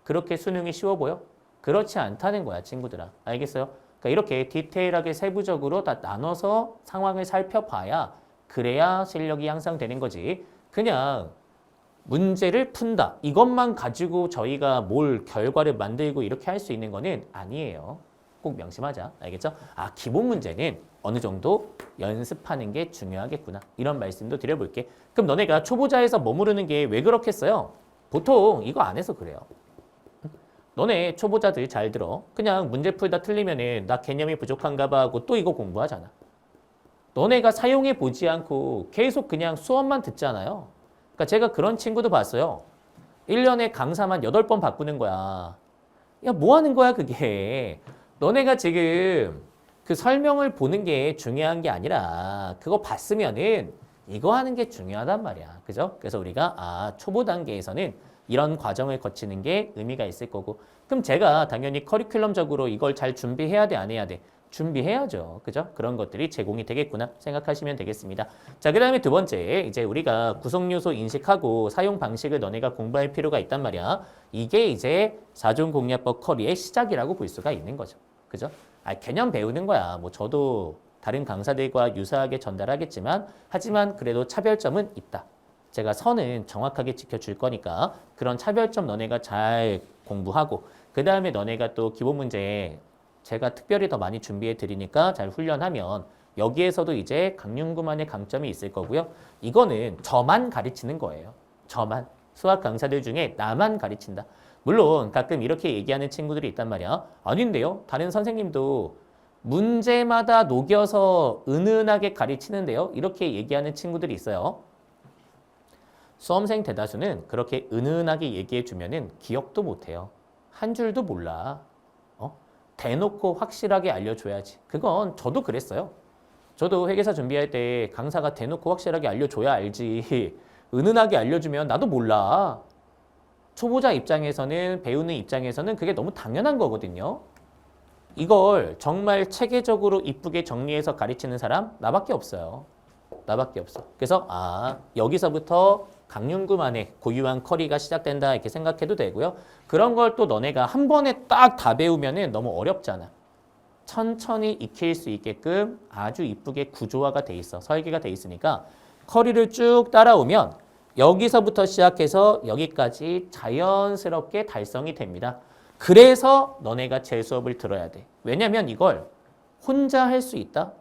그렇게 수능이 쉬워 보여? 그렇지 않다는 거야, 친구들아. 알겠어요? 그러니까 이렇게 디테일하게 세부적으로 다 나눠서 상황을 살펴봐야 그래야 실력이 향상되는 거지. 그냥 문제를 푼다. 이것만 가지고 저희가 뭘 결과를 만들고 이렇게 할 수 있는 거는 아니에요. 꼭 명심하자. 알겠죠? 아, 기본 문제는 어느 정도 연습하는 게 중요하겠구나. 이런 말씀도 드려볼게. 그럼 너네가 초보자에서 머무르는 게 왜 그렇겠어요? 보통 이거 안 해서 그래요. 너네 초보자들 잘 들어. 그냥 문제 풀다 틀리면은 나 개념이 부족한가 봐 하고 또 이거 공부하잖아. 너네가 사용해 보지 않고 계속 그냥 수업만 듣잖아요. 그러니까 제가 그런 친구도 봤어요. 1년에 강사만 8번 바꾸는 거야. 야, 뭐 하는 거야, 그게. 너네가 지금 그 설명을 보는 게 중요한 게 아니라 그거 봤으면은 이거 하는 게 중요하단 말이야. 그죠? 그래서 우리가 초보 단계에서는 이런 과정을 거치는 게 의미가 있을 거고. 그럼 제가 당연히 커리큘럼적으로 이걸 잘 준비해야 돼, 안 해야 돼? 준비해야죠. 그죠? 그런 것들이 제공이 되겠구나 생각하시면 되겠습니다. 자, 그 다음에 두 번째, 이제 우리가 구성요소 인식하고 사용 방식을 너네가 공부할 필요가 있단 말이야. 이게 이제 4종 공략법 커리의 시작이라고 볼 수가 있는 거죠. 그죠? 개념 배우는 거야. 뭐 저도 다른 강사들과 유사하게 전달하겠지만, 하지만 그래도 차별점은 있다. 제가 선은 정확하게 지켜줄 거니까 그런 차별점 너네가 잘 공부하고, 그 다음에 너네가 또 기본 문제 제가 특별히 더 많이 준비해 드리니까 잘 훈련하면 여기에서도 이제 강윤구만의 강점이 있을 거고요. 이거는 저만 가르치는 거예요. 저만. 수학 강사들 중에 나만 가르친다. 물론 가끔 이렇게 얘기하는 친구들이 있단 말이야. 아닌데요. 다른 선생님도 문제마다 녹여서 은은하게 가르치는데요. 이렇게 얘기하는 친구들이 있어요. 수험생 대다수는 그렇게 은은하게 얘기해 주면은 기억도 못해요. 한 줄도 몰라. 대놓고 확실하게 알려줘야지. 그건 저도 그랬어요. 저도 회계사 준비할 때 강사가 대놓고 확실하게 알려줘야 알지. 은은하게 알려주면 나도 몰라. 초보자 입장에서는, 배우는 입장에서는 그게 너무 당연한 거거든요. 이걸 정말 체계적으로 이쁘게 정리해서 가르치는 사람 나밖에 없어요. 나밖에 없어. 그래서 여기서부터 강윤구만의 고유한 커리가 시작된다 이렇게 생각해도 되고요. 그런 걸 또 너네가 한 번에 딱 다 배우면은 너무 어렵잖아. 천천히 익힐 수 있게끔 아주 이쁘게 구조화가 돼 있어. 설계가 돼 있으니까 커리를 쭉 따라오면 여기서부터 시작해서 여기까지 자연스럽게 달성이 됩니다. 그래서 너네가 제 수업을 들어야 돼. 왜냐면 이걸 혼자 할 수 있다?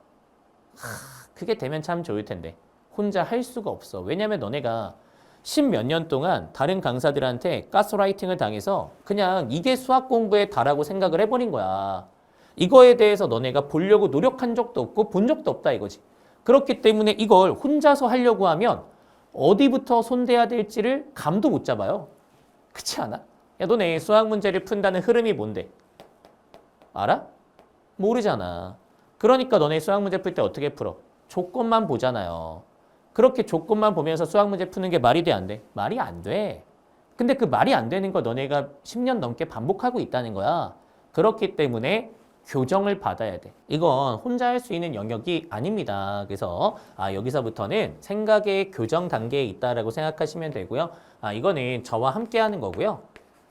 그게 되면 참 좋을 텐데 혼자 할 수가 없어. 왜냐면 너네가 10몇 년 동안 다른 강사들한테 가스라이팅을 당해서 그냥 이게 수학 공부에 다라고 생각을 해버린 거야. 이거에 대해서 너네가 보려고 노력한 적도 없고 본 적도 없다 이거지. 그렇기 때문에 이걸 혼자서 하려고 하면 어디부터 손대야 될지를 감도 못 잡아요. 그렇지 않아? 야, 너네 수학 문제를 푼다는 흐름이 뭔데? 알아? 모르잖아. 그러니까 너네 수학 문제 풀 때 어떻게 풀어? 조건만 보잖아요. 그렇게 조건만 보면서 수학 문제 푸는 게 말이 돼, 안 돼? 말이 안 돼. 근데 그 말이 안 되는 거 너네가 10년 넘게 반복하고 있다는 거야. 그렇기 때문에 교정을 받아야 돼. 이건 혼자 할 수 있는 영역이 아닙니다. 그래서 여기서부터는 생각의 교정 단계에 있다라고 생각하시면 되고요. 이거는 저와 함께 하는 거고요.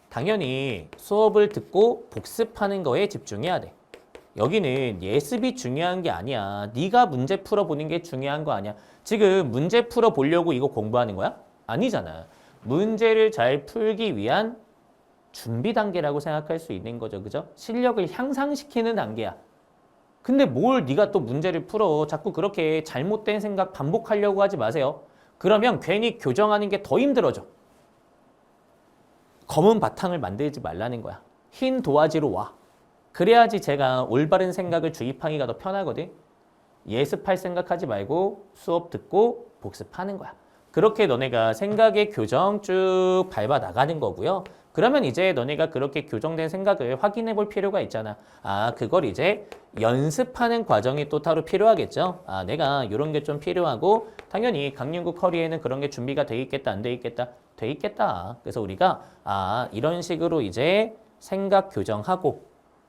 당연히 수업을 듣고 복습하는 거에 집중해야 돼. 여기는 예습이 중요한 게 아니야. 네가 문제 풀어보는 게 중요한 거 아니야. 지금 문제 풀어보려고 이거 공부하는 거야? 아니잖아. 문제를 잘 풀기 위한 준비 단계라고 생각할 수 있는 거죠. 그죠? 실력을 향상시키는 단계야. 근데 뭘 네가 또 문제를 풀어. 자꾸 그렇게 잘못된 생각 반복하려고 하지 마세요. 그러면 괜히 교정하는 게 더 힘들어져. 검은 바탕을 만들지 말라는 거야. 흰 도화지로 와. 그래야지 제가 올바른 생각을 주입하기가 더 편하거든. 예습할 생각하지 말고 수업 듣고 복습하는 거야. 그렇게 너네가 생각의 교정 쭉 밟아 나가는 거고요. 그러면 이제 너네가 그렇게 교정된 생각을 확인해 볼 필요가 있잖아. 그걸 이제 연습하는 과정이 또 따로 필요하겠죠. 내가 이런 게 좀 필요하고 당연히 강윤구 커리에는 그런 게 준비가 돼 있겠다, 안 돼 있겠다? 돼 있겠다. 그래서 우리가 이런 식으로 이제 생각 교정하고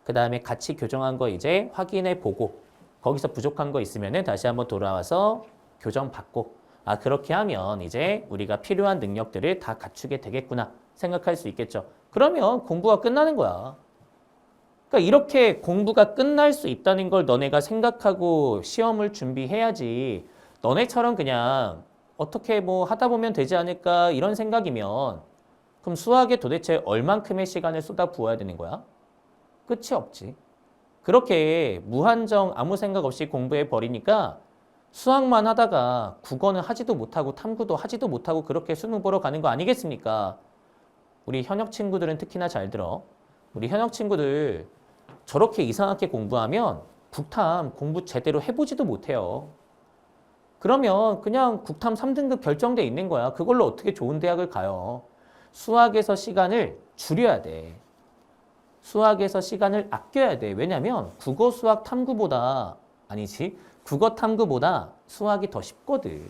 그 다음에 같이 교정한 거 이제 확인해 보고 거기서 부족한 거 있으면은 다시 한번 돌아와서 교정 받고 그렇게 하면 이제 우리가 필요한 능력들을 다 갖추게 되겠구나 생각할 수 있겠죠. 그러면 공부가 끝나는 거야. 그러니까 이렇게 공부가 끝날 수 있다는 걸 너네가 생각하고 시험을 준비해야지 너네처럼 그냥 어떻게 뭐 하다 보면 되지 않을까 이런 생각이면 그럼 수학에 도대체 얼만큼의 시간을 쏟아 부어야 되는 거야? 끝이 없지. 그렇게 무한정 아무 생각 없이 공부해 버리니까 수학만 하다가 국어는 하지도 못하고 탐구도 하지도 못하고 그렇게 수능 보러 가는 거 아니겠습니까? 우리 현역 친구들은 특히나 잘 들어. 우리 현역 친구들 저렇게 이상하게 공부하면 국탐 공부 제대로 해보지도 못해요. 그러면 그냥 국탐 3등급 결정돼 있는 거야. 그걸로 어떻게 좋은 대학을 가요. 수학에서 시간을 줄여야 돼. 수학에서 시간을 아껴야 돼. 왜냐면 국어 수학 탐구보다 국어 탐구보다 수학이 더 쉽거든.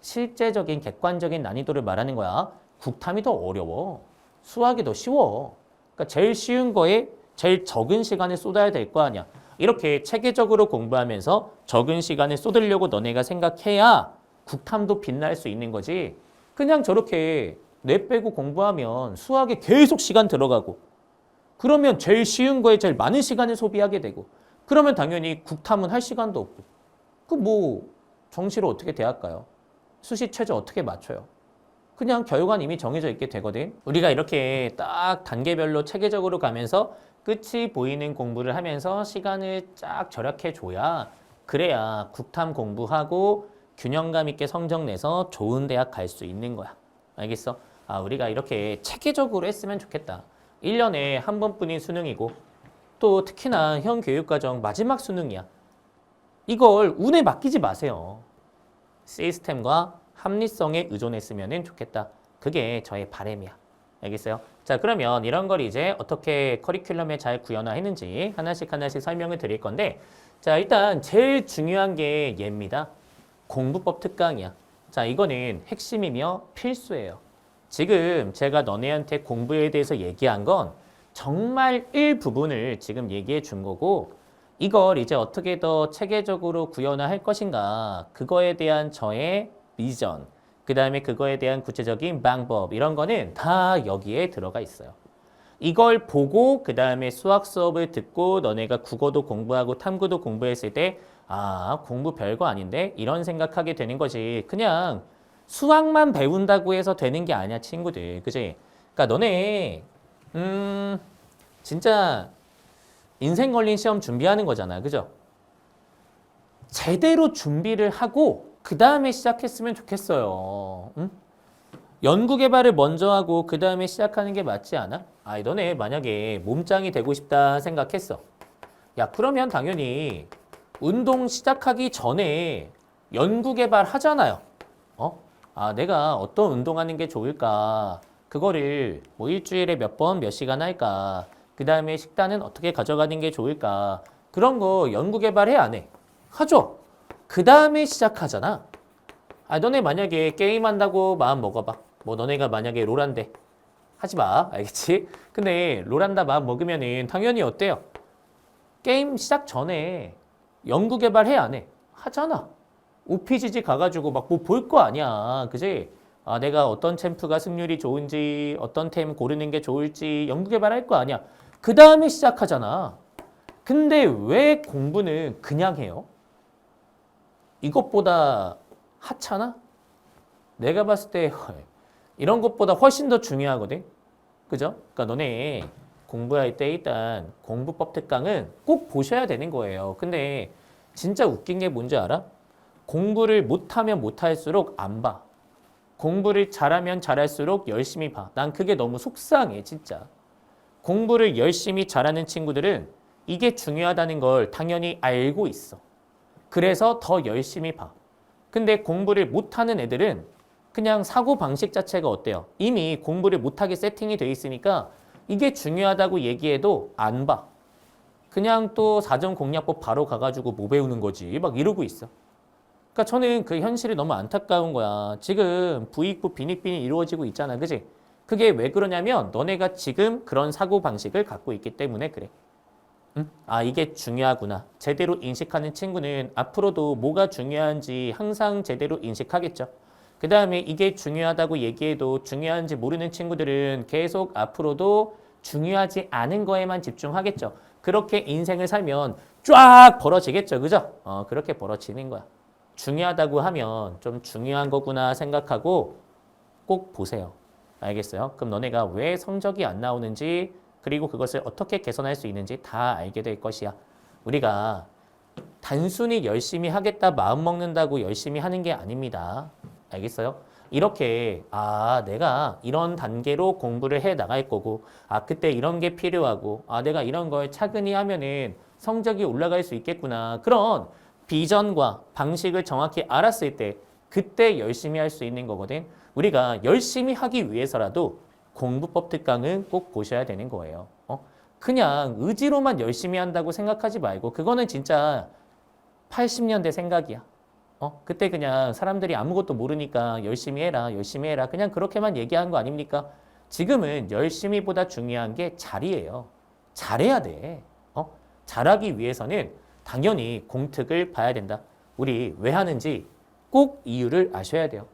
실제적인 객관적인 난이도를 말하는 거야. 국탐이 더 어려워. 수학이 더 쉬워. 그러니까 제일 쉬운 거에 제일 적은 시간을 쏟아야 될 거 아니야. 이렇게 체계적으로 공부하면서 적은 시간을 쏟으려고 너네가 생각해야 국탐도 빛날 수 있는 거지. 그냥 저렇게 뇌 빼고 공부하면 수학에 계속 시간 들어가고 그러면 제일 쉬운 거에 제일 많은 시간을 소비하게 되고 그러면 당연히 국탐은 할 시간도 없고 그 뭐 정시로 어떻게 대학 가요? 수시 최저 어떻게 맞춰요? 그냥 결과는 이미 정해져 있게 되거든. 우리가 이렇게 딱 단계별로 체계적으로 가면서 끝이 보이는 공부를 하면서 시간을 쫙 절약해 줘야 그래야 국탐 공부하고 균형감 있게 성적 내서 좋은 대학 갈 수 있는 거야. 알겠어? 우리가 이렇게 체계적으로 했으면 좋겠다. 1년에 한 번뿐인 수능이고 또 특히나 현 교육과정 마지막 수능이야. 이걸 운에 맡기지 마세요. 시스템과 합리성에 의존했으면 좋겠다. 그게 저의 바람이야. 알겠어요? 자, 그러면 이런 걸 이제 어떻게 커리큘럼에 잘 구현화했는지 하나씩 설명을 드릴 건데 자, 일단 제일 중요한 게 얘입니다. 공부법 특강이야. 자, 이거는 핵심이며 필수예요. 지금 제가 너네한테 공부에 대해서 얘기한 건 정말 일부분을 지금 얘기해 준 거고 이걸 이제 어떻게 더 체계적으로 구현화할 것인가 그거에 대한 저의 비전 그 다음에 그거에 대한 구체적인 방법 이런 거는 다 여기에 들어가 있어요. 이걸 보고 그 다음에 수학 수업을 듣고 너네가 국어도 공부하고 탐구도 공부했을 때 공부 별거 아닌데 이런 생각하게 되는 거지. 그냥 수학만 배운다고 해서 되는 게 아니야 친구들. 그지? 그러니까 너네 진짜 인생 걸린 시험 준비하는 거잖아. 그죠? 제대로 준비를 하고 그 다음에 시작했으면 좋겠어요. 응? 연구개발을 먼저 하고 그 다음에 시작하는 게 맞지 않아? 너네 만약에 몸짱이 되고 싶다 생각했어. 야, 그러면 당연히 운동 시작하기 전에 연구개발 하잖아요. 내가 어떤 운동하는 게 좋을까? 그거를 뭐 일주일에 몇 번, 몇 시간 할까? 그 다음에 식단은 어떻게 가져가는 게 좋을까? 그런 거 연구개발해 안 해? 하죠. 그 다음에 시작하잖아. 너네 만약에 게임한다고 마음 먹어봐. 뭐 너네가 만약에 롤한대. 하지 마. 알겠지? 근데 롤한다 마음 먹으면은 당연히 어때요? 게임 시작 전에 연구 개발해 안 해? 하잖아. OPGG 가가지고 막 뭐 볼 거 아니야. 그지? 아, 내가 어떤 챔프가 승률이 좋은지, 어떤 템 고르는 게 좋을지 연구 개발할 거 아니야. 그 다음에 시작하잖아. 근데 왜 공부는 그냥 해요? 이것보다 하찮아? 내가 봤을 때 이런 것보다 훨씬 더 중요하거든. 그죠? 그러니까 너네 공부할 때 일단 공부법 특강은 꼭 보셔야 되는 거예요. 근데 진짜 웃긴 게 뭔지 알아? 공부를 못하면 못할수록 안 봐. 공부를 잘하면 잘할수록 열심히 봐. 난 그게 너무 속상해, 진짜. 공부를 열심히 잘하는 친구들은 이게 중요하다는 걸 당연히 알고 있어. 그래서 더 열심히 봐. 근데 공부를 못하는 애들은 그냥 사고방식 자체가 어때요? 이미 공부를 못하게 세팅이 돼 있으니까 이게 중요하다고 얘기해도 안 봐. 그냥 또 사전공략법 바로 가가지고 뭐 배우는 거지. 막 이러고 있어. 그러니까 저는 그 현실이 너무 안타까운 거야. 지금 부익부 빈익빈이 이루어지고 있잖아. 그지? 그게 왜 그러냐면 너네가 지금 그런 사고방식을 갖고 있기 때문에 그래. 응? 아, 이게 중요하구나. 제대로 인식하는 친구는 앞으로도 뭐가 중요한지 항상 제대로 인식하겠죠. 그 다음에 이게 중요하다고 얘기해도 중요한지 모르는 친구들은 계속 앞으로도 중요하지 않은 거에만 집중하겠죠. 그렇게 인생을 살면 쫙 벌어지겠죠. 그죠? 그렇게 벌어지는 거야. 중요하다고 하면 좀 중요한 거구나 생각하고 꼭 보세요. 알겠어요? 그럼 너네가 왜 성적이 안 나오는지 그리고 그것을 어떻게 개선할 수 있는지 다 알게 될 것이야. 우리가 단순히 열심히 하겠다 마음 먹는다고 열심히 하는 게 아닙니다. 알겠어요? 이렇게 내가 이런 단계로 공부를 해 나갈 거고 그때 이런 게 필요하고 내가 이런 걸 차근히 하면은 성적이 올라갈 수 있겠구나. 그런 비전과 방식을 정확히 알았을 때 그때 열심히 할 수 있는 거거든. 우리가 열심히 하기 위해서라도 공부법 특강은 꼭 보셔야 되는 거예요. 그냥 의지로만 열심히 한다고 생각하지 말고 그거는 진짜 80년대 생각이야. 그때 그냥 사람들이 아무것도 모르니까 열심히 해라, 열심히 해라. 그냥 그렇게만 얘기한 거 아닙니까? 지금은 열심히보다 중요한 게 잘이에요. 잘해야 돼. 잘하기 위해서는 당연히 공특을 봐야 된다. 우리 왜 하는지 꼭 이유를 아셔야 돼요.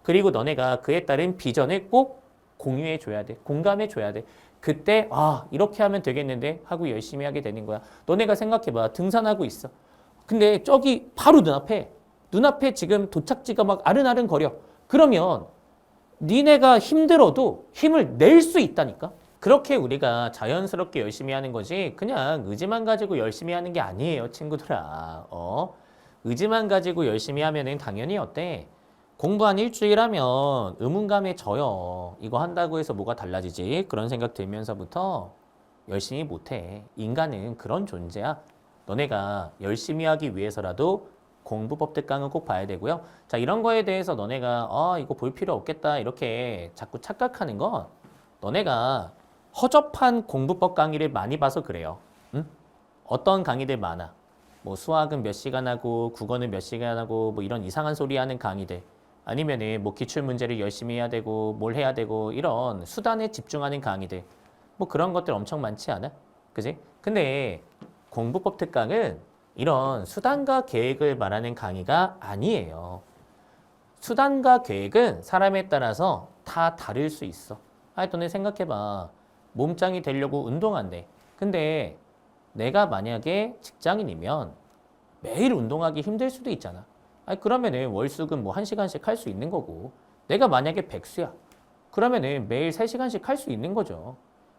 그리고 너네가 그에 따른 비전을 꼭 공유해 줘야 돼. 공감해 줘야 돼. 그때 이렇게 하면 되겠는데 하고 열심히 하게 되는 거야. 너네가 생각해봐. 등산하고 있어. 근데 저기 바로 눈앞에 지금 도착지가 막 아른아른 거려. 그러면 니네가 힘들어도 힘을 낼 수 있다니까. 그렇게 우리가 자연스럽게 열심히 하는 거지 그냥 의지만 가지고 열심히 하는 게 아니에요, 친구들아. 의지만 가지고 열심히 하면은 당연히 어때? 공부 한 일주일 하면 의문감에 져요. 이거 한다고 해서 뭐가 달라지지? 그런 생각 들면서부터 열심히 못해. 인간은 그런 존재야. 너네가 열심히 하기 위해서라도 공부법 특강은 꼭 봐야 되고요. 자, 이런 거에 대해서 너네가 이거 볼 필요 없겠다 이렇게 자꾸 착각하는 건 너네가 허접한 공부법 강의를 많이 봐서 그래요. 응? 어떤 강의들 많아. 뭐 수학은 몇 시간 하고 국어는 몇 시간 하고 뭐 이런 이상한 소리 하는 강의들. 아니면은 뭐 기출 문제를 열심히 해야 되고 뭘 해야 되고 이런 수단에 집중하는 강의들. 뭐 그런 것들 엄청 많지 않아? 그지? 근데 공부법 특강은 이런 수단과 계획을 말하는 강의가 아니에요. 수단과 계획은 사람에 따라서 다 다를 수 있어. 너네 생각해봐. 몸짱이 되려고 운동한대. 근데 내가 만약에 직장인이면 매일 운동하기 힘들 수도 있잖아. 그러면은 월수금 뭐 1시간씩 할 수 있는 거고. 내가 만약에 백수야. 그러면은 매일 3시간씩 할 수 있는 거죠.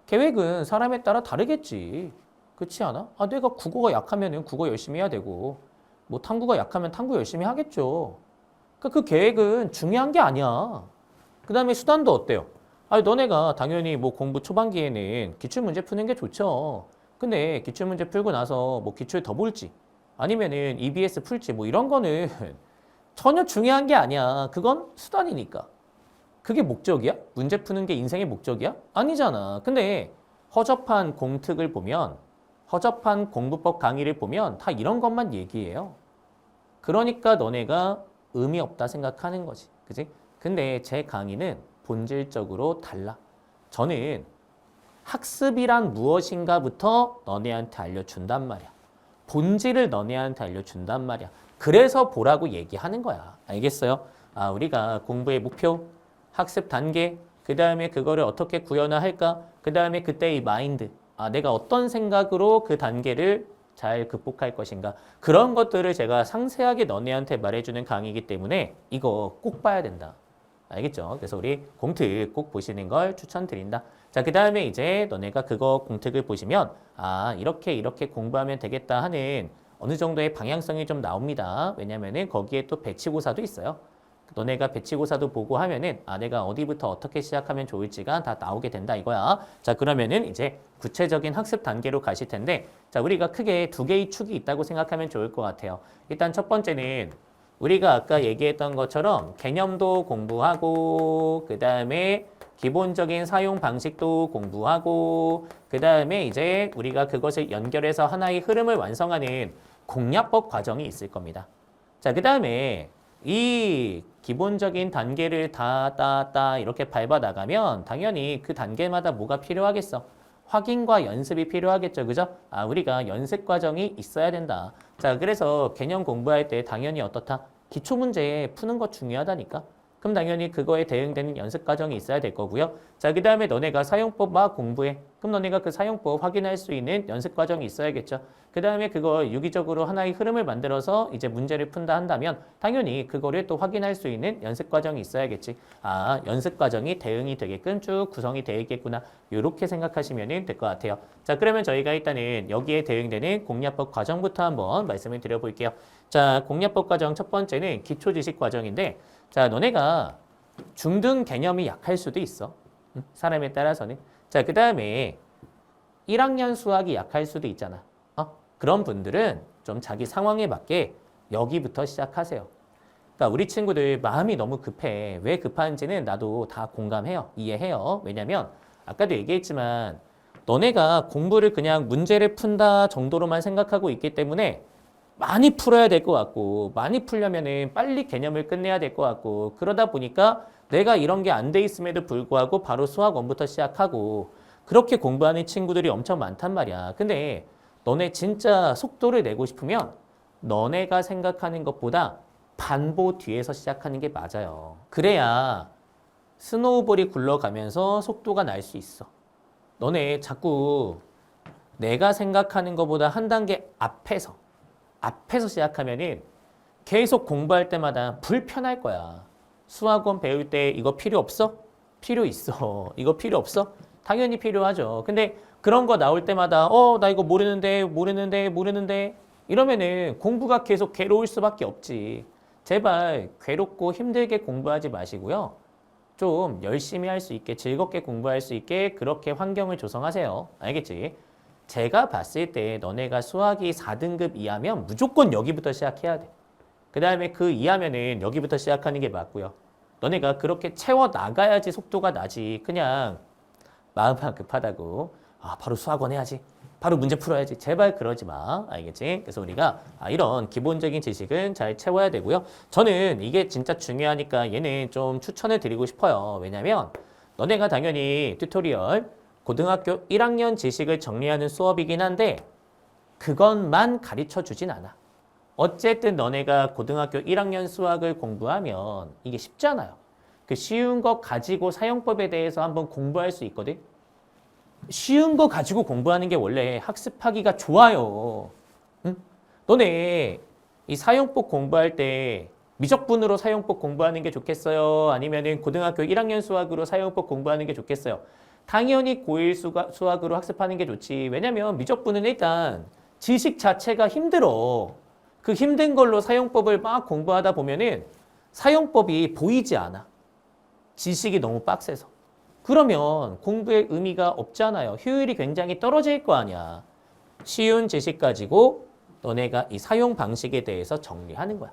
계획은 사람에 따라 다르겠지. 그렇지 않아? 내가 국어가 약하면은 국어 열심히 해야 되고, 뭐 탐구가 약하면 탐구 열심히 하겠죠. 그 계획은 중요한 게 아니야. 그 다음에 수단도 어때요? 너네가 당연히 뭐 공부 초반기에는 기출문제 푸는 게 좋죠. 근데 기출문제 풀고 나서 뭐 기출 더 볼지, 아니면은 EBS 풀지, 뭐 이런 거는 전혀 중요한 게 아니야. 그건 수단이니까. 그게 목적이야? 문제 푸는 게 인생의 목적이야? 아니잖아. 근데 허접한 공특을 보면 허접한 공부법 강의를 보면 다 이런 것만 얘기해요. 그러니까 너네가 의미 없다 생각하는 거지. 그지? 근데 제 강의는 본질적으로 달라. 저는 학습이란 무엇인가부터 너네한테 알려준단 말이야. 본질을 너네한테 알려준단 말이야. 그래서 보라고 얘기하는 거야. 알겠어요? 우리가 공부의 목표, 학습 단계, 그 다음에 그거를 어떻게 구현화할까? 그 다음에 그때의 마인드. 내가 어떤 생각으로 그 단계를 잘 극복할 것인가? 그런 것들을 제가 상세하게 너네한테 말해주는 강의이기 때문에 이거 꼭 봐야 된다. 알겠죠? 그래서 우리 공특 꼭 보시는 걸 추천드린다. 자, 그 다음에 이제 너네가 그거 공특을 보시면 이렇게 공부하면 되겠다 하는 어느 정도의 방향성이 좀 나옵니다. 왜냐면은 거기에 또 배치고사도 있어요. 너네가 배치고사도 보고 하면은 내가 어디부터 어떻게 시작하면 좋을지가 다 나오게 된다 이거야. 자, 그러면은 이제 구체적인 학습 단계로 가실 텐데, 자, 우리가 크게 두 개의 축이 있다고 생각하면 좋을 것 같아요. 일단 첫 번째는 우리가 아까 얘기했던 것처럼 개념도 공부하고, 그 다음에 기본적인 사용 방식도 공부하고, 그 다음에 이제 우리가 그것을 연결해서 하나의 흐름을 완성하는 공략법 과정이 있을 겁니다. 자, 그 다음에 이 기본적인 단계를 다 이렇게 밟아 나가면 당연히 그 단계마다 뭐가 필요하겠어? 확인과 연습이 필요하겠죠. 그죠? 우리가 연습 과정이 있어야 된다. 자, 그래서 개념 공부할 때 당연히 어떻다? 기초 문제 푸는 거 중요하다니까. 그럼 당연히 그거에 대응되는 연습 과정이 있어야 될 거고요. 자, 그 다음에 너네가 사용법 막 공부해. 그럼 너네가 그 사용법 확인할 수 있는 연습 과정이 있어야겠죠. 그 다음에 그거 유기적으로 하나의 흐름을 만들어서 이제 문제를 푼다 한다면 당연히 그거를 또 확인할 수 있는 연습 과정이 있어야겠지. 연습 과정이 대응이 되게끔 쭉 구성이 되어 있겠구나. 이렇게 생각하시면 될 것 같아요. 자, 그러면 저희가 일단은 여기에 대응되는 공략법 과정부터 한번 말씀을 드려볼게요. 자, 공략법 과정 첫 번째는 기초지식 과정인데, 자, 너네가 중등 개념이 약할 수도 있어. 사람에 따라서는. 자, 그 다음에 1학년 수학이 약할 수도 있잖아. 그런 분들은 좀 자기 상황에 맞게 여기부터 시작하세요. 그러니까 우리 친구들 마음이 너무 급해. 왜 급한지는 나도 다 공감해요. 이해해요. 왜냐면 아까도 얘기했지만 너네가 공부를 그냥 문제를 푼다 정도로만 생각하고 있기 때문에 많이 풀어야 될 것 같고, 많이 풀려면은 빨리 개념을 끝내야 될 것 같고, 그러다 보니까 내가 이런 게 안 돼 있음에도 불구하고 바로 수학 1부터 시작하고 그렇게 공부하는 친구들이 엄청 많단 말이야. 근데 너네 진짜 속도를 내고 싶으면 너네가 생각하는 것보다 반보 뒤에서 시작하는 게 맞아요. 그래야 스노우볼이 굴러가면서 속도가 날 수 있어. 너네 자꾸 내가 생각하는 것보다 한 단계 앞에서 시작하면은 계속 공부할 때마다 불편할 거야. 수학원 배울 때 이거 필요 없어? 필요 있어. 이거 필요 없어? 당연히 필요하죠. 근데 그런 거 나올 때마다 나 이거 모르는데 이러면은 공부가 계속 괴로울 수밖에 없지. 제발 괴롭고 힘들게 공부하지 마시고요. 좀 열심히 할 수 있게 즐겁게 공부할 수 있게 그렇게 환경을 조성하세요. 알겠지? 제가 봤을 때 너네가 수학이 4등급 이하면 무조건 여기부터 시작해야 돼. 그 다음에 그 이하면은 여기부터 시작하는 게 맞고요. 너네가 그렇게 채워 나가야지 속도가 나지. 그냥 마음만 급하다고 바로 수학원 해야지. 바로 문제 풀어야지. 제발 그러지 마. 알겠지? 그래서 우리가 이런 기본적인 지식은 잘 채워야 되고요. 저는 이게 진짜 중요하니까 얘는 좀 추천을 드리고 싶어요. 왜냐면 너네가 당연히 튜토리얼 고등학교 1학년 지식을 정리하는 수업이긴 한데 그것만 가르쳐 주진 않아. 어쨌든 너네가 고등학교 1학년 수학을 공부하면 이게 쉽잖아요. 그 쉬운 거 가지고 사용법에 대해서 한번 공부할 수 있거든. 쉬운 거 가지고 공부하는 게 원래 학습하기가 좋아요. 응? 너네 이 사용법 공부할 때 미적분으로 사용법 공부하는 게 좋겠어요? 아니면은 고등학교 1학년 수학으로 사용법 공부하는 게 좋겠어요? 당연히 고1 수학으로 학습하는 게 좋지. 왜냐면 미적분은 일단 지식 자체가 힘들어. 그 힘든 걸로 사용법을 막 공부하다 보면은 사용법이 보이지 않아. 지식이 너무 빡세서. 그러면 공부의 의미가 없잖아요. 효율이 굉장히 떨어질 거 아니야. 쉬운 지식 가지고 너네가 이 사용 방식에 대해서 정리하는 거야.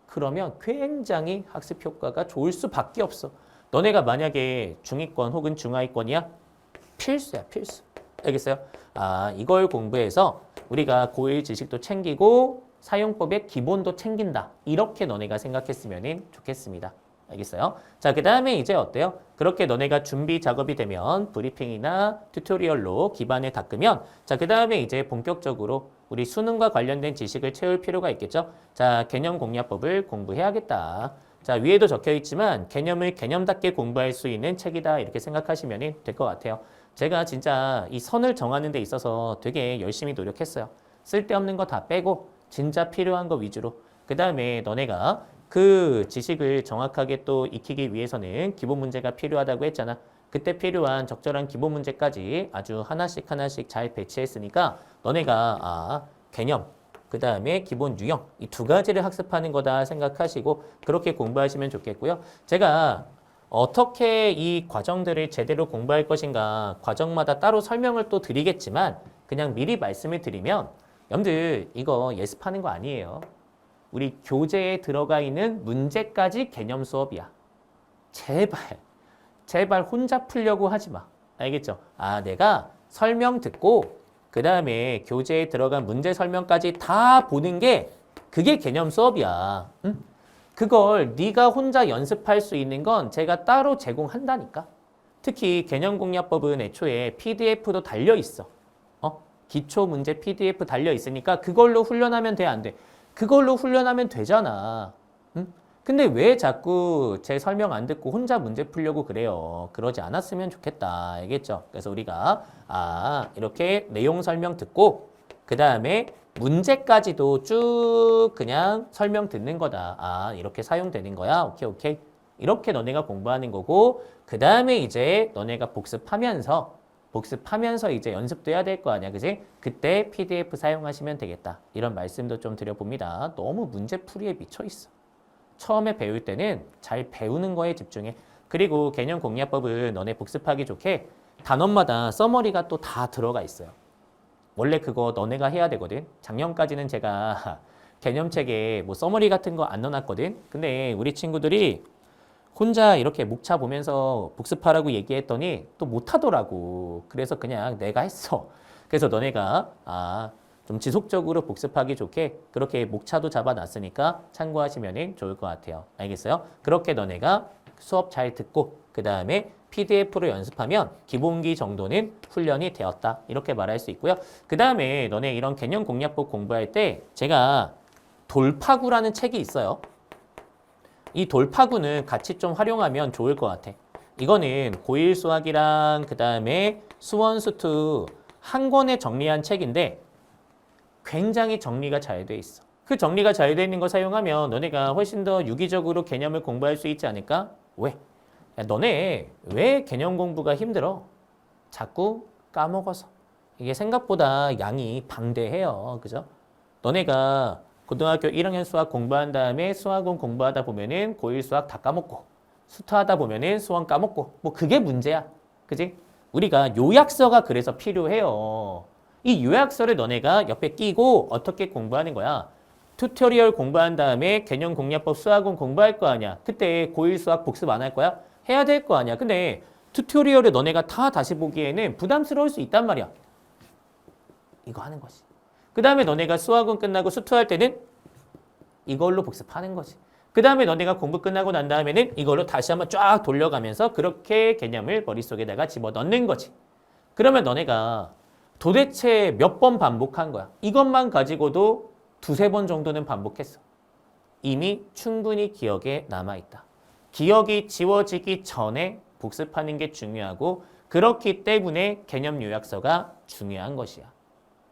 그러면 굉장히 학습 효과가 좋을 수밖에 없어. 너네가 만약에 중위권 혹은 중하위권이야? 필수야, 필수. 알겠어요? 이걸 공부해서 우리가 고1 지식도 챙기고 사용법의 기본도 챙긴다. 이렇게 너네가 생각했으면 좋겠습니다. 알겠어요? 자, 그 다음에 이제 어때요? 그렇게 너네가 준비 작업이 되면 브리핑이나 튜토리얼로 기반을 닦으면 자, 그 다음에 이제 본격적으로 우리 수능과 관련된 지식을 채울 필요가 있겠죠? 자, 개념 공략법을 공부해야겠다. 자, 위에도 적혀 있지만 개념을 개념답게 공부할 수 있는 책이다. 이렇게 생각하시면 될 것 같아요. 제가 진짜 이 선을 정하는 데 있어서 되게 열심히 노력했어요. 쓸데없는 거 다 빼고 진짜 필요한 거 위주로. 그 다음에 너네가 그 지식을 정확하게 또 익히기 위해서는 기본 문제가 필요하다고 했잖아. 그때 필요한 적절한 기본 문제까지 아주 하나씩 하나씩 잘 배치했으니까 너네가 개념, 그 다음에 기본 유형 이 두 가지를 학습하는 거다 생각하시고 그렇게 공부하시면 좋겠고요. 제가 어떻게 이 과정들을 제대로 공부할 것인가 과정마다 따로 설명을 또 드리겠지만 그냥 미리 말씀을 드리면 여러분들 이거 예습하는 거 아니에요. 우리 교재에 들어가 있는 문제까지 개념 수업이야. 제발 혼자 풀려고 하지 마. 알겠죠? 내가 설명 듣고 그 다음에 교재에 들어간 문제 설명까지 다 보는 게 그게 개념 수업이야. 응? 그걸 네가 혼자 연습할 수 있는 건 제가 따로 제공한다니까. 특히 개념 공략법은 애초에 PDF도 달려 있어. 기초 문제 PDF 달려 있으니까 그걸로 훈련하면 돼, 안 돼? 그걸로 훈련하면 되잖아. 응? 근데 왜 자꾸 제 설명 안 듣고 혼자 문제 풀려고 그래요? 그러지 않았으면 좋겠다. 알겠죠? 그래서 우리가 이렇게 내용 설명 듣고 그 다음에 문제까지도 쭉 그냥 설명 듣는 거다. 이렇게 사용되는 거야. 오케이. 이렇게 너네가 공부하는 거고 그 다음에 이제 너네가 복습하면서 이제 연습도 해야 될 거 아니야. 그지? 그때 PDF 사용하시면 되겠다. 이런 말씀도 좀 드려봅니다. 너무 문제풀이에 미쳐 있어. 처음에 배울 때는 잘 배우는 거에 집중해. 그리고 개념 공략법은 너네 복습하기 좋게 단원마다 서머리가 또 다 들어가 있어요. 원래 그거 너네가 해야 되거든. 작년까지는 제가 개념책에 뭐 서머리 같은 거 안 넣어놨거든. 근데 우리 친구들이 혼자 이렇게 목차 보면서 복습하라고 얘기했더니 또 못하더라고. 그래서 그냥 내가 했어. 그래서 너네가 좀 지속적으로 복습하기 좋게 그렇게 목차도 잡아놨으니까 참고하시면 좋을 것 같아요. 알겠어요? 그렇게 너네가 수업 잘 듣고 그 다음에 PDF로 연습하면 기본기 정도는 훈련이 되었다. 이렇게 말할 수 있고요. 그 다음에 너네 이런 개념 공략법 공부할 때 제가 돌파구라는 책이 있어요. 이 돌파구는 같이 좀 활용하면 좋을 것 같아. 이거는 고1 수학이랑 그 다음에 수원 수투 한 권에 정리한 책인데 굉장히 정리가 잘 돼 있어. 그 정리가 잘 돼 있는 거 사용하면 너네가 훨씬 더 유기적으로 개념을 공부할 수 있지 않을까? 왜? 너네 왜 개념 공부가 힘들어? 자꾸 까먹어서. 이게 생각보다 양이 방대해요. 그죠? 너네가 고등학교 1학년 수학 공부한 다음에 수학원 공부하다 보면은 고1 수학 다 까먹고 수투하다 보면은 수원 까먹고 뭐 그게 문제야. 그지? 우리가 요약서가 그래서 필요해요. 이 요약서를 너네가 옆에 끼고 어떻게 공부하는 거야? 튜토리얼 공부한 다음에 개념 공략법 수학원 공부할 거 아니야. 그때 고1 수학 복습 안 할 거야? 해야 될 거 아니야. 근데 튜토리얼을 너네가 다 다시 보기에는 부담스러울 수 있단 말이야. 이거 하는 거지. 그 다음에 너네가 수학원 끝나고 수투할 때는 이걸로 복습하는 거지. 그 다음에 너네가 공부 끝나고 난 다음에는 이걸로 다시 한번 쫙 돌려가면서 그렇게 개념을 머릿속에다가 집어넣는 거지. 그러면 너네가 도대체 몇 번 반복한 거야? 이것만 가지고도 두세 번 정도는 반복했어. 이미 충분히 기억에 남아있다. 기억이 지워지기 전에 복습하는 게 중요하고 그렇기 때문에 개념 요약서가 중요한 것이야.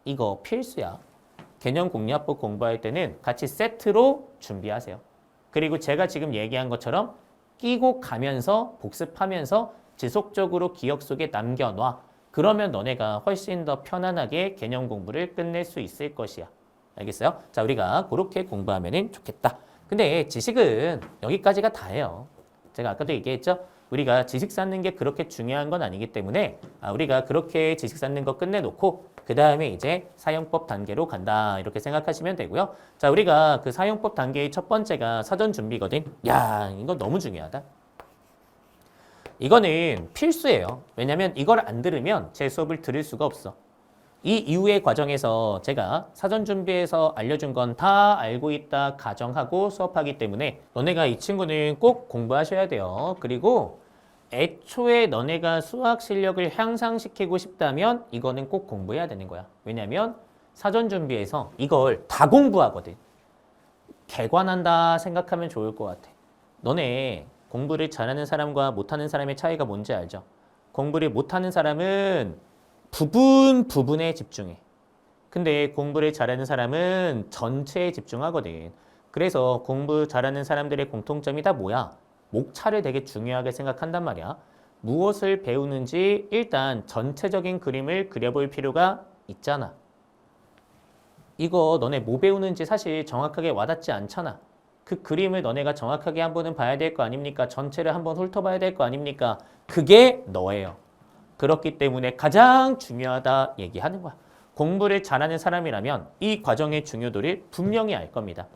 이거 필수야. 개념 공략법 공부할 때는 같이 세트로 준비하세요. 그리고 제가 지금 얘기한 것처럼 끼고 가면서 복습하면서 지속적으로 기억 속에 남겨놔. 그러면 너네가 훨씬 더 편안하게 개념 공부를 끝낼 수 있을 것이야. 알겠어요? 자, 우리가 그렇게 공부하면 좋겠다. 근데 지식은 여기까지가 다예요. 제가 아까도 얘기했죠? 우리가 지식 쌓는 게 그렇게 중요한 건 아니기 때문에 우리가 그렇게 지식 쌓는 거 끝내놓고 그 다음에 이제 사용법 단계로 간다 이렇게 생각하시면 되고요. 자, 우리가 그 사용법 단계의 첫 번째가 사전 준비거든. 야, 이거 너무 중요하다. 이거는 필수예요. 왜냐면 이걸 안 들으면 제 수업을 들을 수가 없어. 이 이후의 과정에서 제가 사전 준비해서 알려준 건 다 알고 있다 가정하고 수업하기 때문에 너네가 이 친구는 꼭 공부하셔야 돼요. 그리고 애초에 너네가 수학 실력을 향상시키고 싶다면 이거는 꼭 공부해야 되는 거야. 왜냐면 사전 준비해서 이걸 다 공부하거든. 개관한다 생각하면 좋을 것 같아. 너네 공부를 잘하는 사람과 못하는 사람의 차이가 뭔지 알죠? 공부를 못하는 사람은 부분에 집중해. 근데 공부를 잘하는 사람은 전체에 집중하거든. 그래서 공부 잘하는 사람들의 공통점이 다 뭐야? 목차를 되게 중요하게 생각한단 말이야. 무엇을 배우는지 일단 전체적인 그림을 그려볼 필요가 있잖아. 이거 너네 뭐 배우는지 사실 정확하게 와닿지 않잖아. 그 그림을 너네가 정확하게 한 번은 봐야 될 거 아닙니까? 전체를 한번 훑어봐야 될 거 아닙니까? 그게 너예요. 그렇기 때문에 가장 중요하다 얘기하는 거야. 공부를 잘하는 사람이라면 이 과정의 중요도를 분명히 알 겁니다.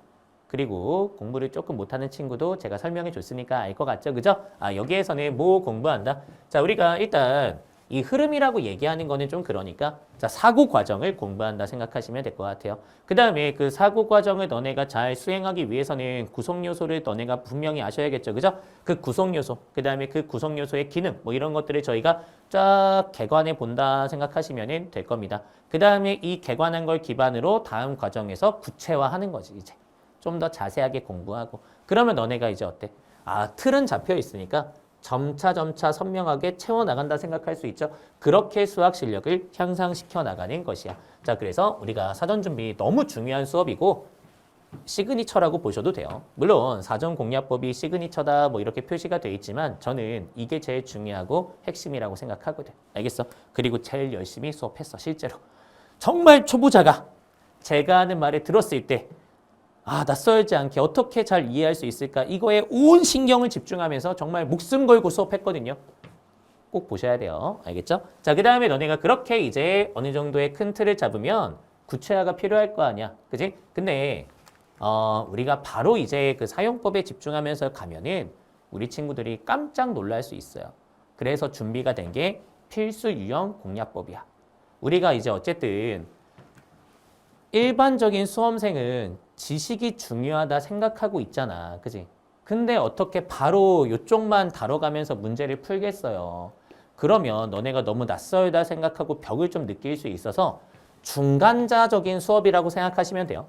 그리고 공부를 조금 못하는 친구도 제가 설명해 줬으니까 알 것 같죠? 그죠? 여기에서는 뭐 공부한다? 자, 우리가 일단 이 흐름이라고 얘기하는 거는 좀 그러니까 자, 사고 과정을 공부한다 생각하시면 될 것 같아요. 그 다음에 그 사고 과정을 너네가 잘 수행하기 위해서는 구성 요소를 너네가 분명히 아셔야겠죠. 그죠? 그 구성 요소, 그 다음에 그 구성 요소의 기능, 뭐 이런 것들을 저희가 쫙 개관해 본다 생각하시면 될 겁니다. 그 다음에 이 개관한 걸 기반으로 다음 과정에서 구체화하는 거지, 이제. 좀 더 자세하게 공부하고. 그러면 너네가 이제 어때? 틀은 잡혀 있으니까 점차 선명하게 채워나간다 생각할 수 있죠. 그렇게 수학 실력을 향상시켜 나가는 것이야. 자, 그래서 우리가 사전 준비 너무 중요한 수업이고 시그니처라고 보셔도 돼요. 물론 사전 공략법이 시그니처다 뭐 이렇게 표시가 돼 있지만 저는 이게 제일 중요하고 핵심이라고 생각하거든. 알겠어? 그리고 제일 열심히 수업했어, 실제로. 정말 초보자가 제가 하는 말을 들었을 때 낯설지 않게 어떻게 잘 이해할 수 있을까? 이거에 온 신경을 집중하면서 정말 목숨 걸고 수업했거든요. 꼭 보셔야 돼요. 알겠죠? 자, 그 다음에 너네가 그렇게 이제 어느 정도의 큰 틀을 잡으면 구체화가 필요할 거 아니야. 그지? 근데 우리가 바로 이제 그 사용법에 집중하면서 가면은 우리 친구들이 깜짝 놀랄 수 있어요. 그래서 준비가 된 게 필수 유형 공략법이야. 우리가 이제 어쨌든 일반적인 수험생은 지식이 중요하다 생각하고 있잖아. 그지? 근데 어떻게 바로 이쪽만 다뤄가면서 문제를 풀겠어요. 그러면 너네가 너무 낯설다 생각하고 벽을 좀 느낄 수 있어서 중간자적인 수업이라고 생각하시면 돼요.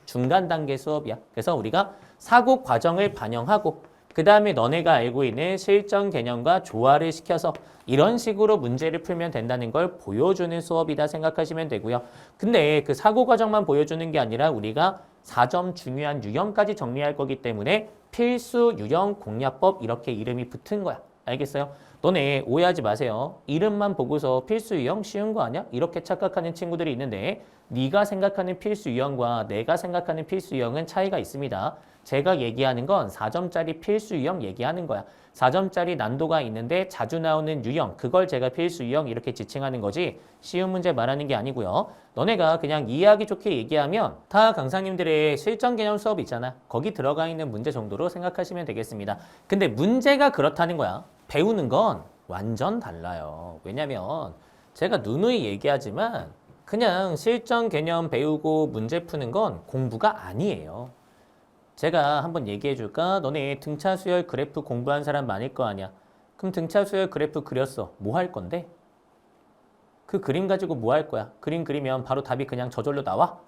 중간 단계 수업이야. 그래서 우리가 사고 과정을 반영하고 그 다음에 너네가 알고 있는 실전 개념과 조화를 시켜서 이런 식으로 문제를 풀면 된다는 걸 보여주는 수업이다 생각하시면 되고요. 근데 그 사고 과정만 보여주는 게 아니라 우리가 4점 중요한 유형까지 정리할 거기 때문에 필수 유형 공략법 이렇게 이름이 붙은 거야. 알겠어요? 너네 오해하지 마세요. 이름만 보고서 필수 유형 쉬운 거 아니야? 이렇게 착각하는 친구들이 있는데 네가 생각하는 필수 유형과 내가 생각하는 필수 유형은 차이가 있습니다. 제가 얘기하는 건 4점짜리 필수 유형 얘기하는 거야. 4점짜리 난도가 있는데 자주 나오는 유형, 그걸 제가 필수 유형 이렇게 지칭하는 거지 쉬운 문제 말하는 게 아니고요. 너네가 그냥 이해하기 좋게 얘기하면 다 강사님들의 실전 개념 수업 있잖아. 거기 들어가 있는 문제 정도로 생각하시면 되겠습니다. 근데 문제가 그렇다는 거야. 배우는 건 완전 달라요. 왜냐면 제가 누누이 얘기하지만 그냥 실전 개념 배우고 문제 푸는 건 공부가 아니에요. 제가 한번 얘기해 줄까? 너네 등차 수열 그래프 공부한 사람 많을 거 아니야. 그럼 등차 수열 그래프 그렸어. 뭐 할 건데? 그 그림 가지고 뭐 할 거야? 그림 그리면 바로 답이 그냥 저절로 나와?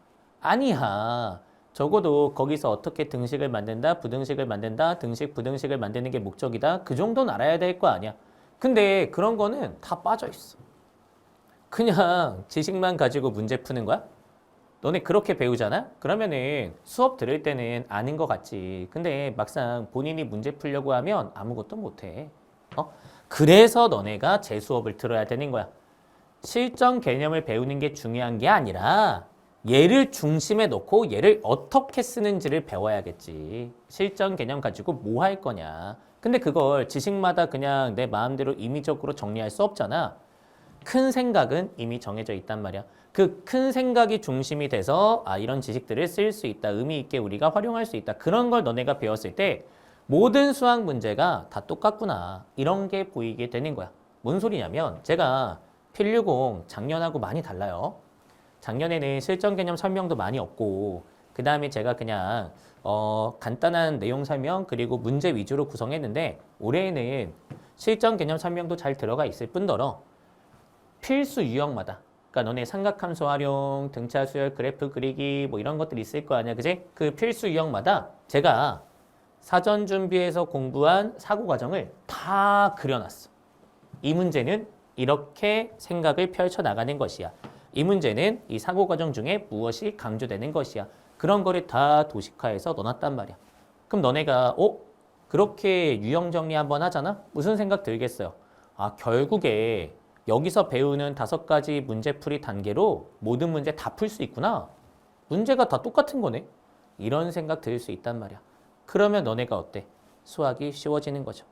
아니야. 적어도 거기서 어떻게 등식을 만든다, 부등식을 만든다, 등식, 부등식을 만드는 게 목적이다. 그 정도는 알아야 될 거 아니야. 근데 그런 거는 다 빠져 있어. 그냥 지식만 가지고 문제 푸는 거야? 너네 그렇게 배우잖아? 그러면은 수업 들을 때는 아는 것 같지. 근데 막상 본인이 문제 풀려고 하면 아무것도 못해. 그래서 너네가 제 수업을 들어야 되는 거야. 실전 개념을 배우는 게 중요한 게 아니라 얘를 중심에 놓고 얘를 어떻게 쓰는지를 배워야겠지. 실전 개념 가지고 뭐 할 거냐. 근데 그걸 지식마다 그냥 내 마음대로 임의적으로 정리할 수 없잖아. 큰 생각은 이미 정해져 있단 말이야. 그 큰 생각이 중심이 돼서 이런 지식들을 쓸 수 있다. 의미 있게 우리가 활용할 수 있다. 그런 걸 너네가 배웠을 때 모든 수학 문제가 다 똑같구나. 이런 게 보이게 되는 거야. 뭔 소리냐면 제가 필류공 작년하고 많이 달라요. 작년에는 실전 개념 설명도 많이 없고 그 다음에 제가 그냥 간단한 내용 설명 그리고 문제 위주로 구성했는데 올해에는 실전 개념 설명도 잘 들어가 있을 뿐더러 필수 유형마다 그러니까 너네 삼각함수 활용, 등차 수열, 그래프 그리기 뭐 이런 것들 있을 거 아니야, 그지? 그 필수 유형마다 제가 사전 준비해서 공부한 사고 과정을 다 그려놨어. 이 문제는 이렇게 생각을 펼쳐 나가는 것이야. 이 문제는 이 사고 과정 중에 무엇이 강조되는 것이야. 그런 거를 다 도식화해서 넣어놨단 말이야. 그럼 너네가 그렇게 유형 정리 한번 하잖아? 무슨 생각 들겠어요? 아, 결국에 여기서 배우는 5가지 문제풀이 단계로 모든 문제 다 풀 수 있구나. 문제가 다 똑같은 거네. 이런 생각 들 수 있단 말이야. 그러면 너네가 어때? 수학이 쉬워지는 거죠.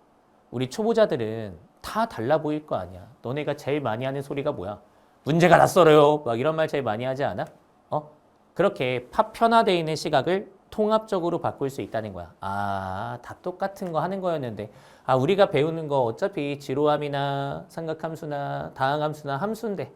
우리 초보자들은 다 달라 보일 거 아니야. 너네가 제일 많이 하는 소리가 뭐야? 문제가 낯설어요. 막 이런 말 제일 많이 하지 않아? 그렇게 파편화되어 있는 시각을 통합적으로 바꿀 수 있다는 거야. 아, 다 똑같은 거 하는 거였는데 우리가 배우는 거 어차피 지로함이나 삼각함수나 다항함수나 함수인데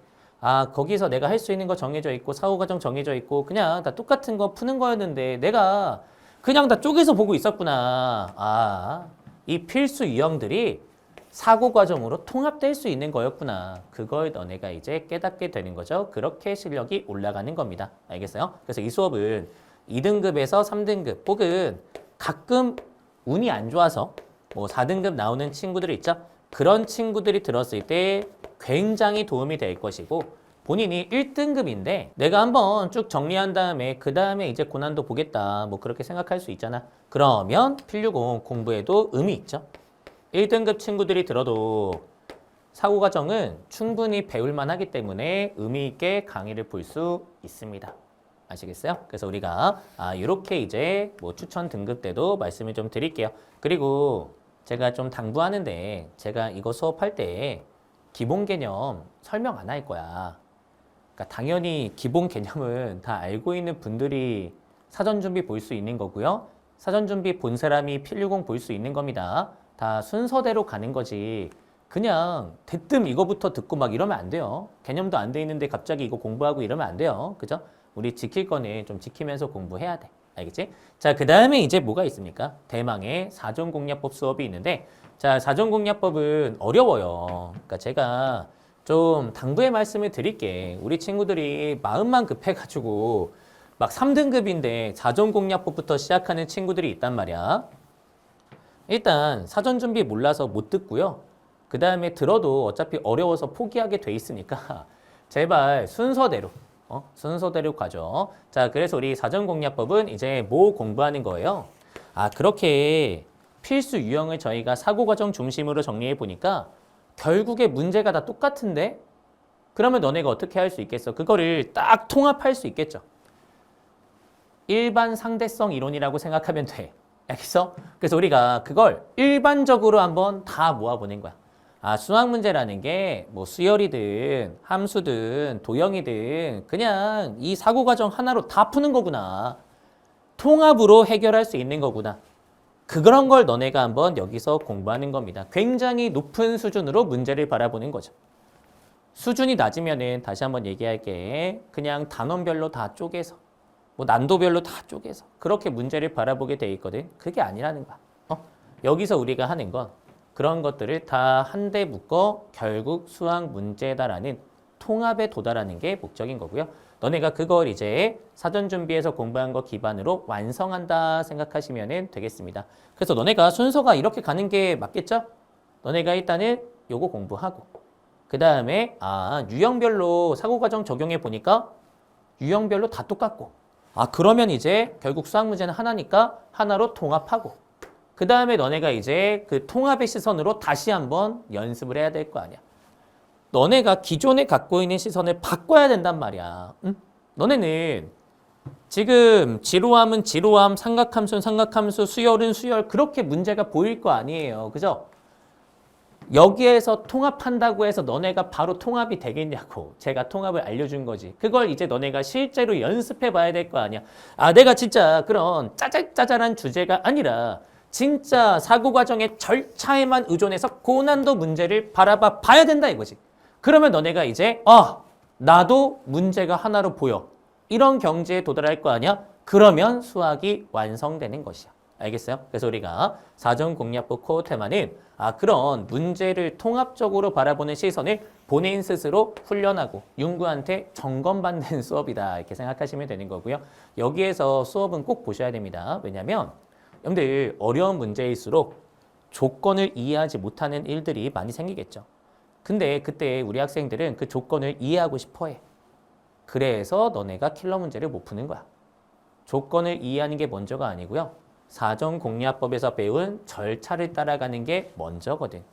거기서 내가 할 수 있는 거 정해져 있고 사고과정 정해져 있고 그냥 다 똑같은 거 푸는 거였는데 내가 그냥 다 쪼개서 보고 있었구나. 이 필수 유형들이 사고과정으로 통합될 수 있는 거였구나. 그걸 너네가 이제 깨닫게 되는 거죠. 그렇게 실력이 올라가는 겁니다. 알겠어요? 그래서 이 수업은 2등급에서 3등급 혹은 가끔 운이 안 좋아서 뭐 4등급 나오는 친구들이 있죠. 그런 친구들이 들었을 때 굉장히 도움이 될 것이고 본인이 1등급인데 내가 한번 쭉 정리한 다음에 그 다음에 이제 고난도 보겠다. 뭐 그렇게 생각할 수 있잖아. 그러면 필류공 공부에도 의미 있죠. 1등급 친구들이 들어도 사고 과정은 충분히 배울만 하기 때문에 의미 있게 강의를 볼 수 있습니다. 아시겠어요? 그래서 우리가 이렇게 이제 뭐 추천 등급 때도 말씀을 좀 드릴게요. 그리고 제가 좀 당부하는데 제가 이거 수업할 때 기본 개념 설명 안 할 거야. 그러니까 당연히 기본 개념은 다 알고 있는 분들이 사전 준비 볼 수 있는 거고요. 사전 준비 본 사람이 필류공 볼 수 있는 겁니다. 다 순서대로 가는 거지. 그냥 대뜸 이거부터 듣고 막 이러면 안 돼요. 개념도 안 돼 있는데 갑자기 이거 공부하고 이러면 안 돼요. 그죠? 우리 지킬 거는 좀 지키면서 공부해야 돼. 알겠지? 자, 그 다음에 이제 뭐가 있습니까? 대망의 사전공략법 수업이 있는데 자, 사전공략법은 어려워요. 그러니까 제가 좀 당부의 말씀을 드릴게. 우리 친구들이 마음만 급해가지고 막 3등급인데 사전공략법부터 시작하는 친구들이 있단 말이야. 일단 사전 준비 몰라서 못 듣고요. 그 다음에 들어도 어차피 어려워서 포기하게 돼 있으니까 제발 순서대로 순서대로 가죠. 자, 그래서 우리 사전공략법은 이제 뭐 공부하는 거예요? 그렇게 필수 유형을 저희가 사고과정 중심으로 정리해 보니까 결국에 문제가 다 똑같은데 그러면 너네가 어떻게 할 수 있겠어? 그거를 딱 통합할 수 있겠죠. 일반 상대성 이론이라고 생각하면 돼. 알겠어? 그래서 우리가 그걸 일반적으로 한번 다 모아보는 거야. 수학 문제라는 게 뭐 수열이든 함수든 도형이든 그냥 이 사고 과정 하나로 다 푸는 거구나. 통합으로 해결할 수 있는 거구나. 그런 걸 너네가 한번 여기서 공부하는 겁니다. 굉장히 높은 수준으로 문제를 바라보는 거죠. 수준이 낮으면은 다시 한번 얘기할게. 그냥 단원별로 다 쪼개서 뭐 난도별로 다 쪼개서 그렇게 문제를 바라보게 돼 있거든. 그게 아니라는 거야. 여기서 우리가 하는 건 그런 것들을 다 한데 묶어 결국 수학 문제다라는 통합에 도달하는 게 목적인 거고요. 너네가 그걸 이제 사전 준비해서 공부한 거 기반으로 완성한다 생각하시면 되겠습니다. 그래서 너네가 순서가 이렇게 가는 게 맞겠죠? 너네가 일단은 요거 공부하고 그 다음에 유형별로 사고과정 적용해 보니까 유형별로 다 똑같고 그러면 이제 결국 수학 문제는 하나니까 하나로 통합하고 그 다음에 너네가 이제 그 통합의 시선으로 다시 한번 연습을 해야 될 거 아니야. 너네가 기존에 갖고 있는 시선을 바꿔야 된단 말이야. 응? 너네는 지금 지로함은 지로함, 삼각함수는 삼각함수, 수열은 수열 그렇게 문제가 보일 거 아니에요. 그죠? 여기에서 통합한다고 해서 너네가 바로 통합이 되겠냐고 제가 통합을 알려준 거지. 그걸 이제 너네가 실제로 연습해 봐야 될 거 아니야. 내가 진짜 그런 짜잘짜잘한 주제가 아니라 진짜 사고 과정의 절차에만 의존해서 고난도 문제를 바라봐 봐야 된다 이거지. 그러면 너네가 이제 나도 문제가 하나로 보여. 이런 경지에 도달할 거 아니야? 그러면 수학이 완성되는 것이야. 알겠어요? 그래서 우리가 사전공략법 코어 테마는 그런 문제를 통합적으로 바라보는 시선을 본인 스스로 훈련하고 윤구한테 점검받는 수업이다. 이렇게 생각하시면 되는 거고요. 여기에서 수업은 꼭 보셔야 됩니다. 왜냐하면 여러분들 어려운 문제일수록 조건을 이해하지 못하는 일들이 많이 생기겠죠. 근데 그때 우리 학생들은 그 조건을 이해하고 싶어 해. 그래서 너네가 킬러 문제를 못 푸는 거야. 조건을 이해하는 게 먼저가 아니고요. 사전공략법에서 배운 절차를 따라가는 게 먼저거든.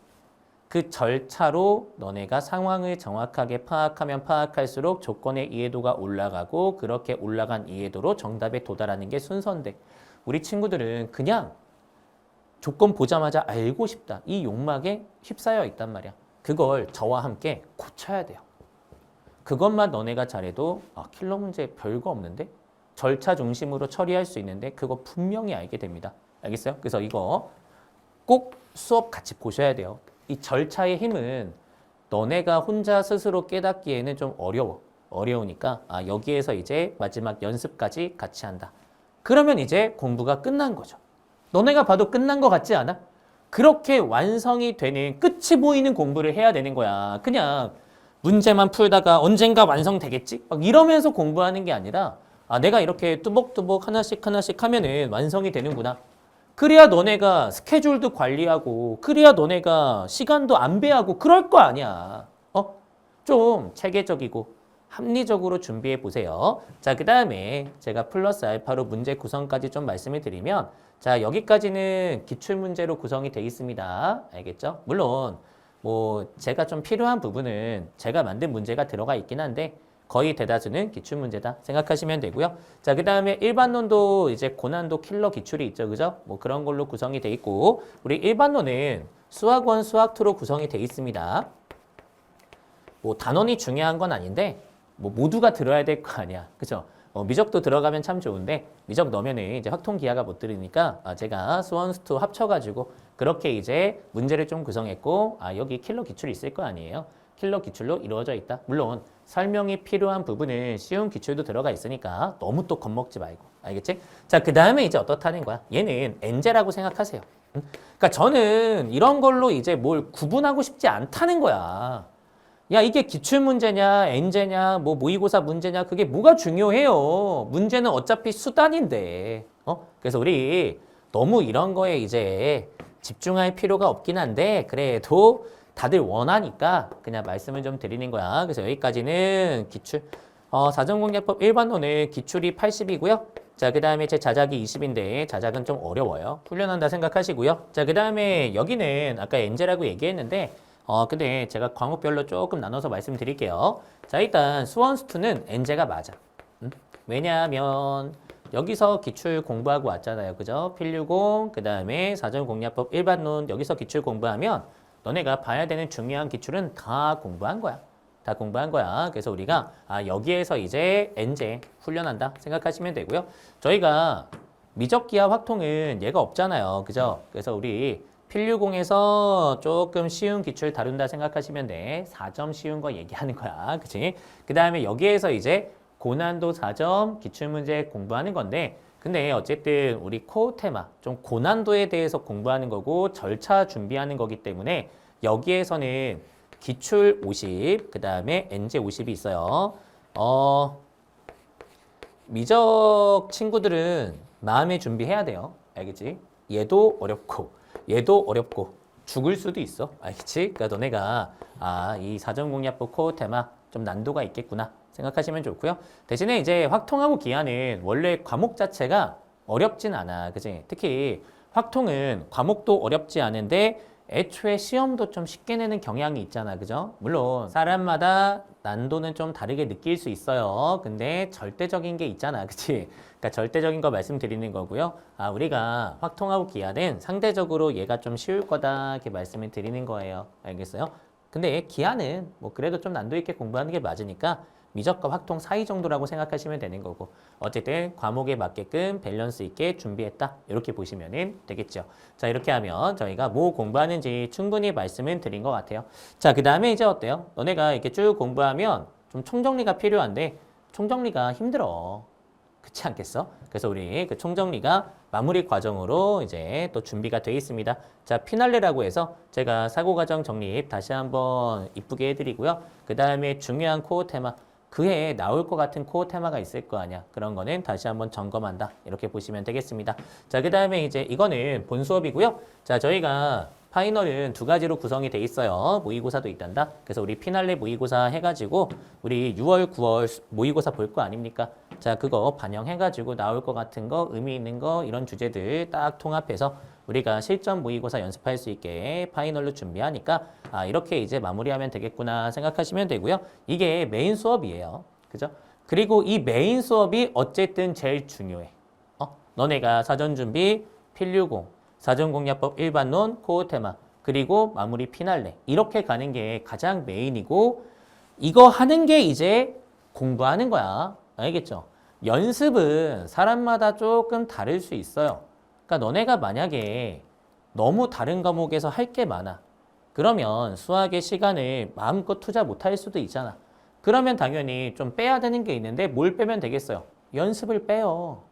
그 절차로 너네가 상황을 정확하게 파악하면 파악할수록 조건의 이해도가 올라가고 그렇게 올라간 이해도로 정답에 도달하는 게 순서인데 우리 친구들은 그냥 조건 보자마자 알고 싶다. 이 욕망에 휩싸여 있단 말이야. 그걸 저와 함께 고쳐야 돼요. 그것만 너네가 잘해도 킬러 문제 별거 없는데? 절차 중심으로 처리할 수 있는데 그거 분명히 알게 됩니다. 알겠어요? 그래서 이거 꼭 수업 같이 보셔야 돼요. 이 절차의 힘은 너네가 혼자 스스로 깨닫기에는 좀 어려우니까 여기에서 이제 마지막 연습까지 같이 한다. 그러면 이제 공부가 끝난 거죠. 너네가 봐도 끝난 것 같지 않아? 그렇게 완성이 되는 끝이 보이는 공부를 해야 되는 거야. 그냥 문제만 풀다가 언젠가 완성되겠지? 막 이러면서 공부하는 게 아니라 내가 이렇게 뚜벅뚜벅 하나씩 하면은 완성이 되는구나. 그래야 너네가 스케줄도 관리하고 그래야 너네가 시간도 안배하고 그럴 거 아니야. 좀 체계적이고 합리적으로 준비해 보세요. 자, 그 다음에 제가 플러스 알파로 문제 구성까지 좀 말씀을 드리면 자, 여기까지는 기출문제로 구성이 되어 있습니다. 알겠죠? 물론 뭐 제가 좀 필요한 부분은 제가 만든 문제가 들어가 있긴 한데 거의 대다수는 기출문제다 생각하시면 되고요. 자, 그 다음에 일반론도 이제 고난도 킬러 기출이 있죠. 그죠? 뭐 그런 걸로 구성이 돼 있고 우리 일반론은 수학 1, 수학 2로 구성이 돼 있습니다. 뭐 단원이 중요한 건 아닌데 뭐 모두가 들어야 될 거 아니야. 그죠? 미적도 들어가면 참 좋은데 미적 넣으면은 이제 확통기하가 못 들으니까 제가 수원, 수투 합쳐가지고 그렇게 이제 문제를 좀 구성했고 여기 킬러 기출이 있을 거 아니에요. 킬러 기출로 이루어져 있다. 물론 설명이 필요한 부분은 쉬운 기출도 들어가 있으니까 너무 또 겁먹지 말고. 알겠지? 자, 그 다음에 이제 어떻다는 거야? 얘는 엔제라고 생각하세요. 그러니까 저는 이런 걸로 이제 뭘 구분하고 싶지 않다는 거야. 야, 이게 기출문제냐, 엔제냐, 뭐 모의고사 문제냐, 그게 뭐가 중요해요. 문제는 어차피 수단인데. 그래서 우리 너무 이런 거에 이제 집중할 필요가 없긴 한데 그래도 다들 원하니까 그냥 말씀을 좀 드리는 거야. 그래서 여기까지는 기출, 사전공략법 일반론은 기출이 80이고요. 자, 그 다음에 제 자작이 20인데 자작은 좀 어려워요. 훈련한다 생각하시고요. 자, 그 다음에 여기는 아까 엔제라고 얘기했는데 근데 제가 과목별로 조금 나눠서 말씀드릴게요. 자, 일단 수원 수투는 엔제가 맞아. 왜냐하면 여기서 기출 공부하고 왔잖아요. 그죠? 필류공, 그 다음에 사전공략법 일반론 여기서 기출 공부하면 너네가 봐야 되는 중요한 기출은 다 공부한 거야. 다 공부한 거야. 그래서 우리가 여기에서 이제 엔제 훈련한다 생각하시면 되고요. 저희가 미적기하 확통은 얘가 없잖아요. 그죠? 그래서 우리 필류공에서 조금 쉬운 기출 다룬다 생각하시면 돼. 4점 쉬운 거 얘기하는 거야. 그치? 그 다음에 여기에서 이제 고난도 4점 기출문제 공부하는 건데 근데 어쨌든 우리 코어 테마 좀 고난도에 대해서 공부하는 거고 절차 준비하는 거기 때문에 여기에서는 기출 50, 그 다음에 엔제 50이 있어요. 미적 친구들은 마음의 준비해야 돼요. 알겠지? 얘도 어렵고 죽을 수도 있어. 알겠지? 그러니까 너네가 이 사전공략법 코어 테마 좀 난도가 있겠구나 생각하시면 좋고요. 대신에 이제 확통하고 기하는 원래 과목 자체가 어렵진 않아. 그치? 특히 확통은 과목도 어렵지 않은데 애초에 시험도 좀 쉽게 내는 경향이 있잖아. 그죠? 물론 사람마다 난도는 좀 다르게 느낄 수 있어요. 근데 절대적인 게 있잖아. 그치? 그러니까 절대적인 거 말씀드리는 거고요. 우리가 확통하고 기하는 상대적으로 얘가 좀 쉬울 거다 이렇게 말씀을 드리는 거예요. 알겠어요? 근데 기하는 뭐 그래도 좀 난도 있게 공부하는 게 맞으니까 미적과 확통 사이 정도라고 생각하시면 되는 거고 어쨌든 과목에 맞게끔 밸런스 있게 준비했다 이렇게 보시면 되겠죠. 자, 이렇게 하면 저희가 뭐 공부하는지 충분히 말씀을 드린 것 같아요. 자, 그 다음에 이제 어때요? 너네가 이렇게 쭉 공부하면 좀 총정리가 필요한데 총정리가 힘들어. 그렇지 않겠어? 그래서 우리 그 총정리가 마무리 과정으로 이제 또 준비가 되어 있습니다. 자, 피날레라고 해서 제가 사고 과정 정립 다시 한번 이쁘게 해드리고요. 그 다음에 중요한 코어 테마, 그해 나올 것 같은 코어 테마가 있을 거 아니야. 그런 거는 다시 한번 점검한다. 이렇게 보시면 되겠습니다. 자, 그 다음에 이제 이거는 본 수업이고요. 자, 저희가 파이널은 두 가지로 구성이 돼 있어요. 모의고사도 있단다. 그래서 우리 피날레 모의고사 해가지고 우리 6월, 9월 모의고사 볼 거 아닙니까? 자, 그거 반영해가지고 나올 것 같은 거, 의미 있는 거 이런 주제들 딱 통합해서 우리가 실전 모의고사 연습할 수 있게 파이널로 준비하니까 아, 이렇게 이제 마무리하면 되겠구나 생각하시면 되고요. 이게 메인 수업이에요. 그죠? 그리고 이 메인 수업이 어쨌든 제일 중요해. 너네가 사전 준비, 필류공, 사전공략법 일반론, 코어 테마, 그리고 마무리 피날레. 이렇게 가는 게 가장 메인이고 이거 하는 게 이제 공부하는 거야. 알겠죠? 연습은 사람마다 조금 다를 수 있어요. 그러니까 너네가 만약에 너무 다른 과목에서 할 게 많아. 그러면 수학의 시간을 마음껏 투자 못할 수도 있잖아. 그러면 당연히 좀 빼야 되는 게 있는데 뭘 빼면 되겠어요? 연습을 빼요.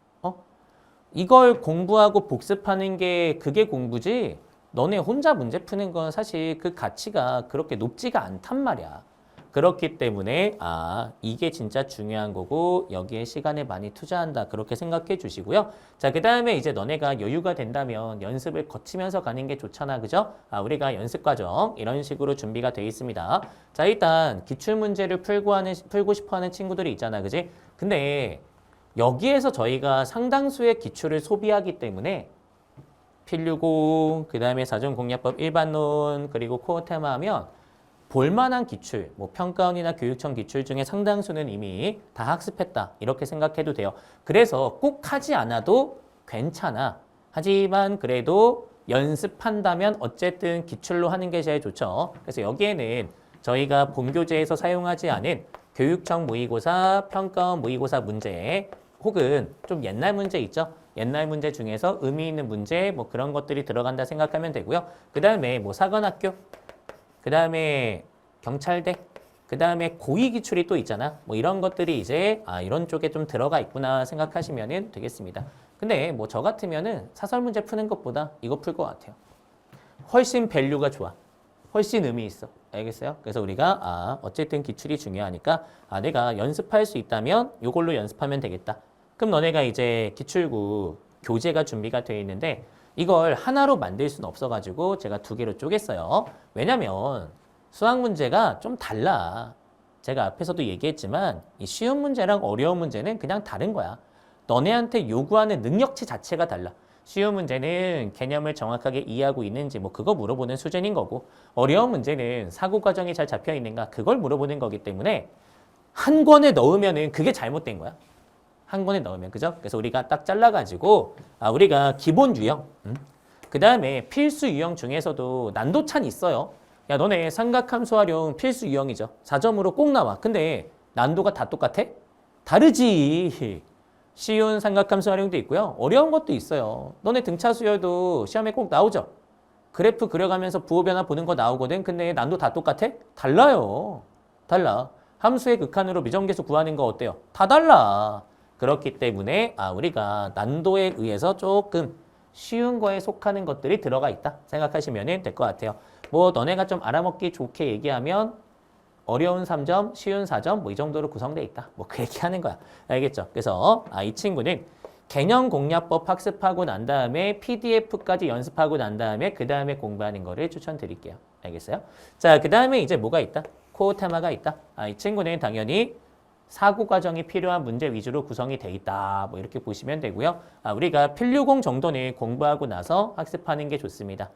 이걸 공부하고 복습하는 게 그게 공부지 너네 혼자 문제 푸는 건 사실 그 가치가 그렇게 높지가 않단 말이야. 그렇기 때문에 이게 진짜 중요한 거고 여기에 시간을 많이 투자한다. 그렇게 생각해 주시고요. 자, 그 다음에 이제 너네가 여유가 된다면 연습을 거치면서 가는 게 좋잖아. 그죠? 우리가 연습 과정 이런 식으로 준비가 되어 있습니다. 자, 일단 기출문제를 풀고 싶어 하는 친구들이 있잖아. 그지? 근데 여기에서 저희가 상당수의 기출을 소비하기 때문에 필류공, 그 다음에 사전공략법 일반론, 그리고 코어 테마 하면 볼만한 기출, 뭐 평가원이나 교육청 기출 중에 상당수는 이미 다 학습했다. 이렇게 생각해도 돼요. 그래서 꼭 하지 않아도 괜찮아. 하지만 그래도 연습한다면 어쨌든 기출로 하는 게 제일 좋죠. 그래서 여기에는 저희가 본교재에서 사용하지 않은 교육청 모의고사, 평가원 모의고사 문제 혹은 좀 옛날 문제 있죠? 옛날 문제 중에서 의미 있는 문제 뭐 그런 것들이 들어간다 생각하면 되고요. 그 다음에 뭐 사관학교, 그 다음에 경찰대, 그 다음에 고위 기출이 또 있잖아. 뭐 이런 것들이 이제 이런 쪽에 좀 들어가 있구나 생각하시면 되겠습니다. 근데 뭐 저 같으면은 사설 문제 푸는 것보다 이거 풀 것 같아요. 훨씬 밸류가 좋아. 훨씬 의미 있어. 알겠어요? 그래서 우리가 어쨌든 기출이 중요하니까 내가 연습할 수 있다면 이걸로 연습하면 되겠다. 그럼 너네가 이제 기출구 교재가 준비가 되어 있는데 이걸 하나로 만들 수는 없어가지고 제가 두 개로 쪼갰어요. 왜냐면 수학 문제가 좀 달라. 제가 앞에서도 얘기했지만 이 쉬운 문제랑 어려운 문제는 그냥 다른 거야. 너네한테 요구하는 능력치 자체가 달라. 쉬운 문제는 개념을 정확하게 이해하고 있는지 뭐 그거 물어보는 수준인 거고 어려운 문제는 사고 과정이 잘 잡혀 있는가 그걸 물어보는 거기 때문에 한 권에 넣으면은 그게 잘못된 거야. 한 권에 넣으면 그죠? 그래서 우리가 딱 잘라가지고 우리가 기본 유형 그 다음에 필수 유형 중에서도 난도차는 있어요. 야 너네 삼각함수 활용 필수 유형이죠. 4점으로 꼭 나와. 근데 난도가 다 똑같아? 다르지. 쉬운 삼각함수 활용도 있고요. 어려운 것도 있어요. 너네 등차 수열도 시험에 꼭 나오죠. 그래프 그려가면서 부호 변화 보는 거 나오거든. 근데 난도 다 똑같아? 달라요. 달라. 함수의 극한으로 미정계수 구하는 거 어때요? 다 달라. 그렇기 때문에 우리가 난도에 의해서 조금 쉬운 거에 속하는 것들이 들어가 있다 생각하시면 될 것 같아요. 뭐 너네가 좀 알아먹기 좋게 얘기하면 어려운 3점, 쉬운 4점 뭐 이 정도로 구성되어 있다. 뭐 그 얘기하는 거야. 알겠죠? 그래서 이 친구는 개념 공략법 학습하고 난 다음에 PDF까지 연습하고 난 다음에 그 다음에 공부하는 거를 추천드릴게요. 알겠어요? 자, 그 다음에 이제 뭐가 있다? 코어 테마가 있다. 이 친구는 당연히 사고 과정이 필요한 문제 위주로 구성이 돼 있다. 뭐 이렇게 보시면 되고요. 우리가 필류공 정도는 공부하고 나서 학습하는 게 좋습니다.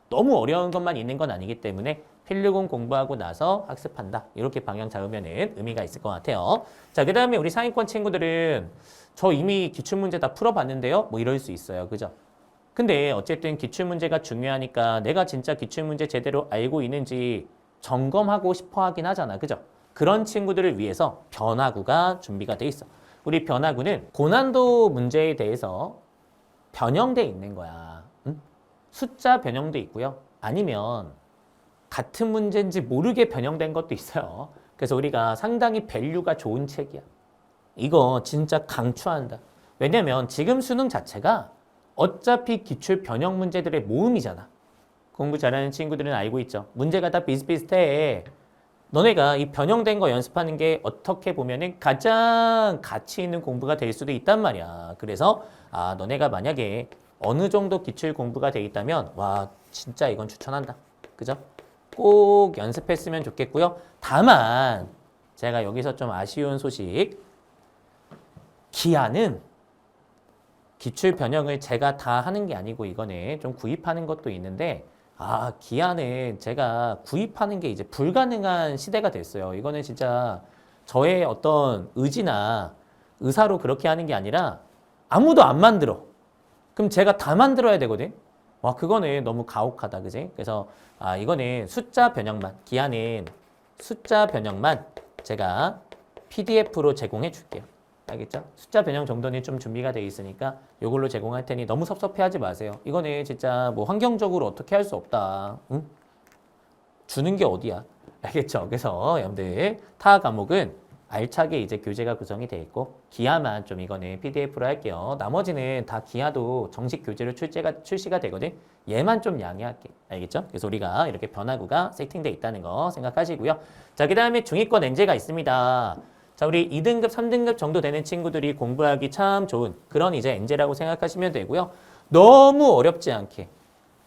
너무 어려운 것만 있는 건 아니기 때문에 필류공 공부하고 나서 학습한다. 이렇게 방향 잡으면 의미가 있을 것 같아요. 자, 그 다음에 우리 상위권 친구들은 저 이미 기출문제 다 풀어봤는데요. 뭐 이럴 수 있어요. 그죠? 근데 어쨌든 기출문제가 중요하니까 내가 진짜 기출문제 제대로 알고 있는지 점검하고 싶어 하긴 하잖아. 그죠? 그런 친구들을 위해서 변화구가 준비가 돼 있어. 우리 변화구는 고난도 문제에 대해서 변형돼 있는 거야. 숫자 변형도 있고요. 아니면 같은 문제인지 모르게 변형된 것도 있어요. 그래서 우리가 상당히 밸류가 좋은 책이야. 이거 진짜 강추한다. 왜냐면 지금 수능 자체가 어차피 기출 변형 문제들의 모음이잖아. 공부 잘하는 친구들은 알고 있죠. 문제가 다 비슷비슷해. 너네가 이 변형된 거 연습하는 게 어떻게 보면은 가장 가치 있는 공부가 될 수도 있단 말이야. 그래서 너네가 만약에 어느 정도 기출 공부가 돼 있다면 와 진짜 이건 추천한다. 그죠? 꼭 연습했으면 좋겠고요. 다만 제가 여기서 좀 아쉬운 소식. 기아는 기출 변형을 제가 다 하는 게 아니고 이거는 좀 구입하는 것도 있는데 기아는 제가 구입하는 게 이제 불가능한 시대가 됐어요. 이거는 진짜 저의 어떤 의지나 의사로 그렇게 하는 게 아니라 아무도 안 만들어. 그럼 제가 다 만들어야 되거든. 와, 그거는 너무 가혹하다. 그지? 그래서 이거는 숫자 변형만, 기아는 숫자 변형만 제가 PDF로 제공해 줄게요. 알겠죠? 숫자 변형 정도는 좀 준비가 돼 있으니까 이걸로 제공할 테니 너무 섭섭해하지 마세요. 이거는 진짜 뭐 환경적으로 어떻게 할 수 없다. 응? 주는 게 어디야? 알겠죠? 그래서 여러분들 타 과목은 알차게 이제 교재가 구성이 돼 있고 기하만 좀 이거는 PDF로 할게요. 나머지는 다 기하도 정식 교재로 출시가 되거든. 얘만 좀 양해할게. 알겠죠? 그래서 우리가 이렇게 변화구가 세팅돼 있다는 거 생각하시고요. 자, 그다음에 중위권 엔제가 있습니다. 자, 우리 2등급, 3등급 정도 되는 친구들이 공부하기 참 좋은 그런 이제 엔제라고 생각하시면 되고요. 너무 어렵지 않게,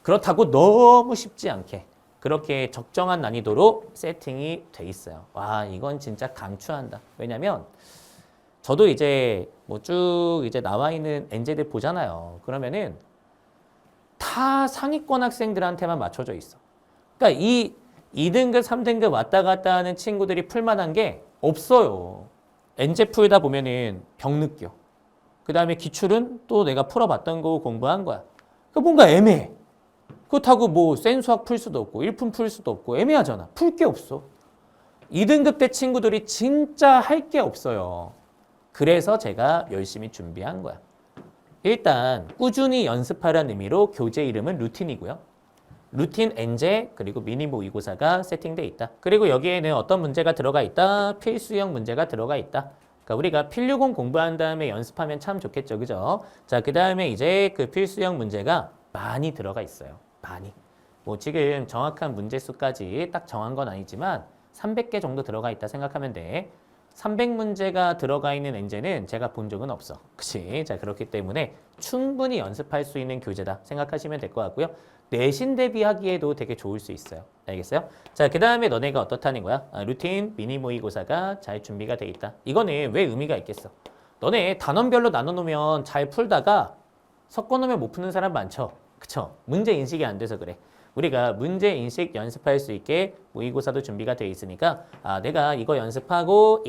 그렇다고 너무 쉽지 않게 그렇게 적정한 난이도로 세팅이 돼 있어요. 와, 이건 진짜 강추한다. 왜냐면 저도 이제 뭐 쭉 이제 나와 있는 엔제들 보잖아요. 그러면은 다 상위권 학생들한테만 맞춰져 있어. 그러니까 이 2등급, 3등급 왔다 갔다 하는 친구들이 풀만한 게 없어요. 엔제 풀다 보면은 병 느껴. 그 다음에 기출은 또 내가 풀어봤던 거 공부한 거야. 그러니까 뭔가 애매해. 그렇다고 뭐 센 수학 풀 수도 없고 1품 풀 수도 없고 애매하잖아. 풀 게 없어. 2등급 때 친구들이 진짜 할 게 없어요. 그래서 제가 열심히 준비한 거야. 일단 꾸준히 연습하라는 의미로 교재 이름은 루틴이고요. 루틴 엔제 그리고 미니 모의고사가 세팅돼 있다. 그리고 여기에는 어떤 문제가 들어가 있다? 필수형 문제가 들어가 있다. 그러니까 우리가 필류공 공부한 다음에 연습하면 참 좋겠죠. 그죠? 자, 그 다음에 이제 그 필수형 문제가 많이 들어가 있어요. 많이. 뭐 지금 정확한 문제 수까지 딱 정한 건 아니지만 300개 정도 들어가 있다 생각하면 돼. 300문제가 들어가 있는 엔제는 제가 본 적은 없어. 그치? 자, 그렇기 때문에 충분히 연습할 수 있는 교재다 생각하시면 될 것 같고요. 내신 대비하기에도 되게 좋을 수 있어요. 알겠어요? 자, 그 다음에 너네가 어떻다는 거야? 루틴 미니 모의고사가 잘 준비가 돼 있다. 이거는 왜 의미가 있겠어? 너네 단원별로 나눠놓으면 잘 풀다가 섞어놓으면 못 푸는 사람 많죠? 그쵸? 문제 인식이 안 돼서 그래. 우리가 문제 인식 연습할 수 있게 모의고사도 준비가 돼 있으니까 내가 이거 연습하고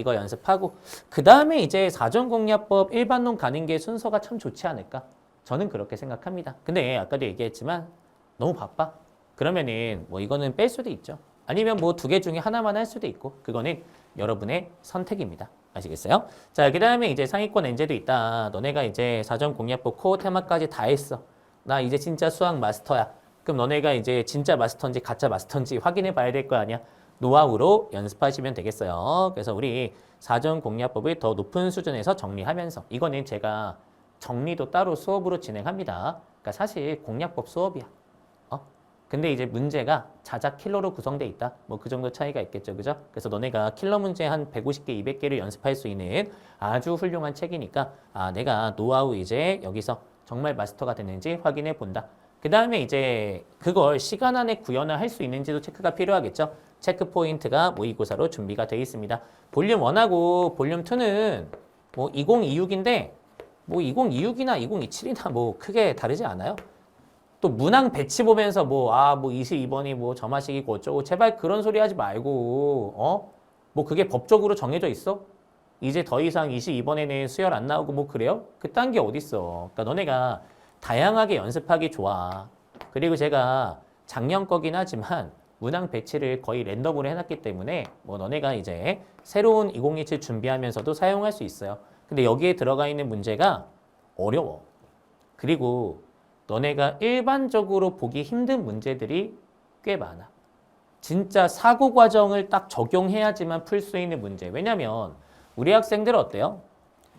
그 다음에 이제 사전공략법 일반론 가는 게 순서가 참 좋지 않을까? 저는 그렇게 생각합니다. 근데 아까도 얘기했지만 너무 바빠? 그러면은 뭐 이거는 뺄 수도 있죠. 아니면 뭐 2개 중에 하나만 할 수도 있고 그거는 여러분의 선택입니다. 아시겠어요? 자, 그 다음에 이제 상위권 엔제도 있다. 너네가 이제 사전공략법 코어 테마까지 다 했어. 나 이제 진짜 수학 마스터야. 그럼 너네가 이제 진짜 마스터인지 가짜 마스터인지 확인해 봐야 될 거 아니야. 노하우로 연습하시면 되겠어요. 그래서 우리 사전공략법을 더 높은 수준에서 정리하면서 이거는 제가 정리도 따로 수업으로 진행합니다. 그러니까 사실 공략법 수업이야. 근데 이제 문제가 자작 킬러로 구성돼 있다. 뭐 그 정도 차이가 있겠죠. 그죠? 그래서 너네가 킬러 문제 한 150개, 200개를 연습할 수 있는 아주 훌륭한 책이니까 내가 노하우 이제 여기서 정말 마스터가 됐는지 확인해 본다. 그 다음에 이제 그걸 시간 안에 구현을 할 수 있는지도 체크가 필요하겠죠. 체크 포인트가 모의고사로 준비가 되어 있습니다. 볼륨 1하고 볼륨 2는 뭐 2026인데 뭐 2026이나 2027이나 뭐 크게 다르지 않아요. 또 문항 배치 보면서 뭐 22번이 뭐 점화식이고 어쩌고 제발 그런 소리 하지 말고 뭐 그게 법적으로 정해져 있어? 이제 더 이상 22번에는 수열 안 나오고 뭐 그래요? 그딴 게 어딨어. 그러니까 너네가 다양하게 연습하기 좋아. 그리고 제가 작년 거긴 하지만 문항 배치를 거의 랜덤으로 해놨기 때문에 뭐 너네가 이제 새로운 2027 준비하면서도 사용할 수 있어요. 근데 여기에 들어가 있는 문제가 어려워. 그리고 너네가 일반적으로 보기 힘든 문제들이 꽤 많아. 진짜 사고 과정을 딱 적용해야지만 풀 수 있는 문제. 왜냐면 우리 학생들은 어때요?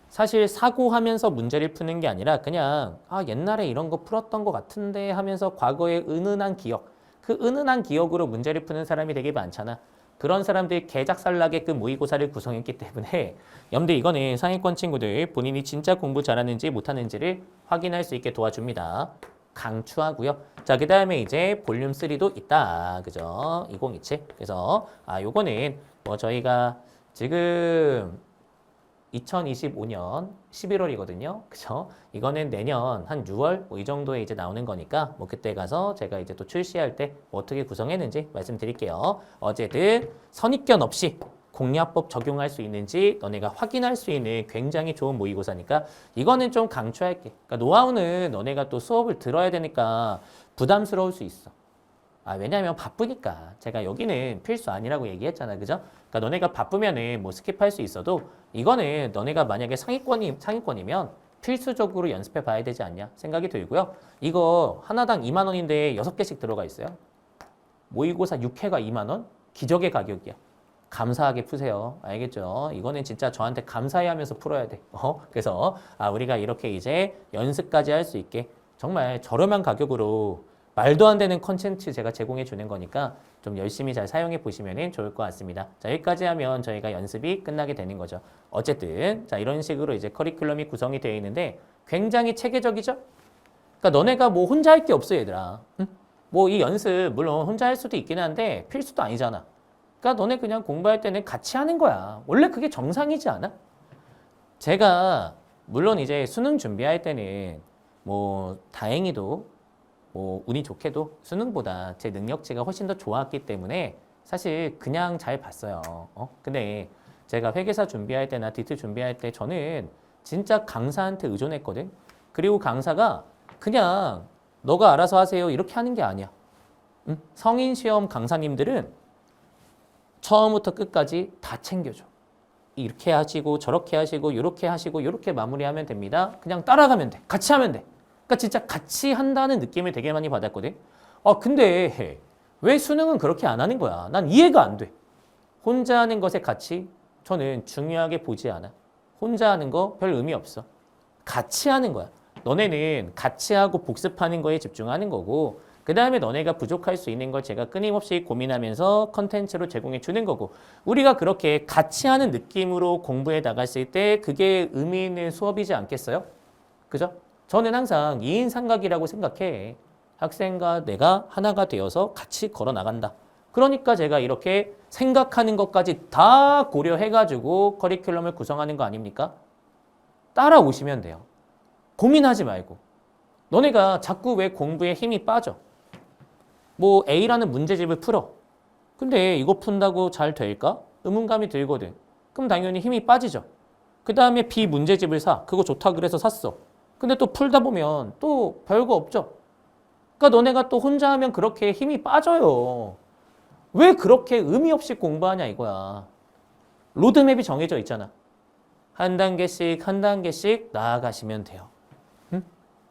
사실 사고하면서 문제를 푸는 게 아니라 그냥 옛날에 이런 거 풀었던 것 같은데 하면서 과거의 은은한 기억, 그 은은한 기억으로 문제를 푸는 사람이 되게 많잖아. 그런 사람들이 개작살나게끔 모의고사를 구성했기 때문에 여러분들 이거는 상위권 친구들 본인이 진짜 공부 잘하는지 못하는지를 확인할 수 있게 도와줍니다. 강추하고요. 자, 그 다음에 이제 볼륨 3도 있다. 그죠? 2027. 그래서 요거는 뭐 저희가 지금 2025년 11월이거든요. 그죠? 이거는 내년 한 6월 뭐 이 정도에 이제 나오는 거니까 뭐 그때 가서 제가 이제 또 출시할 때 뭐 어떻게 구성했는지 말씀드릴게요. 어쨌든 선입견 없이 공략법 적용할 수 있는지 너네가 확인할 수 있는 굉장히 좋은 모의고사니까 이거는 좀 강추할게. 그러니까 노하우는 너네가 또 수업을 들어야 되니까 부담스러울 수 있어. 왜냐면 바쁘니까. 제가 여기는 필수 아니라고 얘기했잖아. 그죠? 그러니까 너네가 바쁘면은 뭐 스킵할 수 있어도 이거는 너네가 만약에 상위권이면 필수적으로 연습해 봐야 되지 않냐 생각이 들고요. 이거 하나당 2만 원인데 6개씩 들어가 있어요. 모의고사 6회가 2만 원? 기적의 가격이야. 감사하게 푸세요. 알겠죠? 이거는 진짜 저한테 감사해 하면서 풀어야 돼. 그래서 우리가 이렇게 이제 연습까지 할 수 있게 정말 저렴한 가격으로 말도 안 되는 컨텐츠 제가 제공해 주는 거니까 좀 열심히 잘 사용해 보시면 좋을 것 같습니다. 자, 여기까지 하면 저희가 연습이 끝나게 되는 거죠. 어쨌든 자, 이런 식으로 이제 커리큘럼이 구성이 되어 있는데 굉장히 체계적이죠? 그러니까 너네가 뭐 혼자 할 게 없어, 얘들아. 응? 뭐 이 연습 물론 혼자 할 수도 있긴 한데 필수도 아니잖아. 그러니까 너네 그냥 공부할 때는 같이 하는 거야. 원래 그게 정상이지 않아? 제가 물론 이제 수능 준비할 때는 뭐 다행히도 뭐 운이 좋게도 수능보다 제 능력치가 훨씬 더 좋았기 때문에 사실 그냥 잘 봤어요. 근데 제가 회계사 준비할 때나 디트 준비할 때 저는 진짜 강사한테 의존했거든. 그리고 강사가 그냥 너가 알아서 하세요 이렇게 하는 게 아니야. 응? 성인 시험 강사님들은 처음부터 끝까지 다 챙겨줘. 이렇게 하시고 저렇게 하시고 이렇게 하시고 이렇게 마무리하면 됩니다. 그냥 따라가면 돼. 같이 하면 돼. 그러니까 진짜 같이 한다는 느낌을 되게 많이 받았거든. 근데 왜 수능은 그렇게 안 하는 거야? 난 이해가 안 돼. 혼자 하는 것의 가치 저는 중요하게 보지 않아. 혼자 하는 거 별 의미 없어. 같이 하는 거야. 너네는 같이 하고 복습하는 거에 집중하는 거고 그 다음에 너네가 부족할 수 있는 걸 제가 끊임없이 고민하면서 컨텐츠로 제공해 주는 거고 우리가 그렇게 같이 하는 느낌으로 공부해 나갔을 때 그게 의미 있는 수업이지 않겠어요? 그죠? 저는 항상 2인 삼각이라고 생각해. 학생과 내가 하나가 되어서 같이 걸어 나간다. 그러니까 제가 이렇게 생각하는 것까지 다 고려해가지고 커리큘럼을 구성하는 거 아닙니까? 따라오시면 돼요. 고민하지 말고. 너네가 자꾸 왜 공부에 힘이 빠져? 뭐 A라는 문제집을 풀어. 근데 이거 푼다고 잘 될까? 의문감이 들거든. 그럼 당연히 힘이 빠지죠. 그 다음에 B 문제집을 사. 그거 좋다 그래서 샀어. 근데 또 풀다 보면 또 별거 없죠. 그러니까 너네가 또 혼자 하면 그렇게 힘이 빠져요. 왜 그렇게 의미 없이 공부하냐 이거야. 로드맵이 정해져 있잖아. 한 단계씩 한 단계씩 나아가시면 돼요. 응?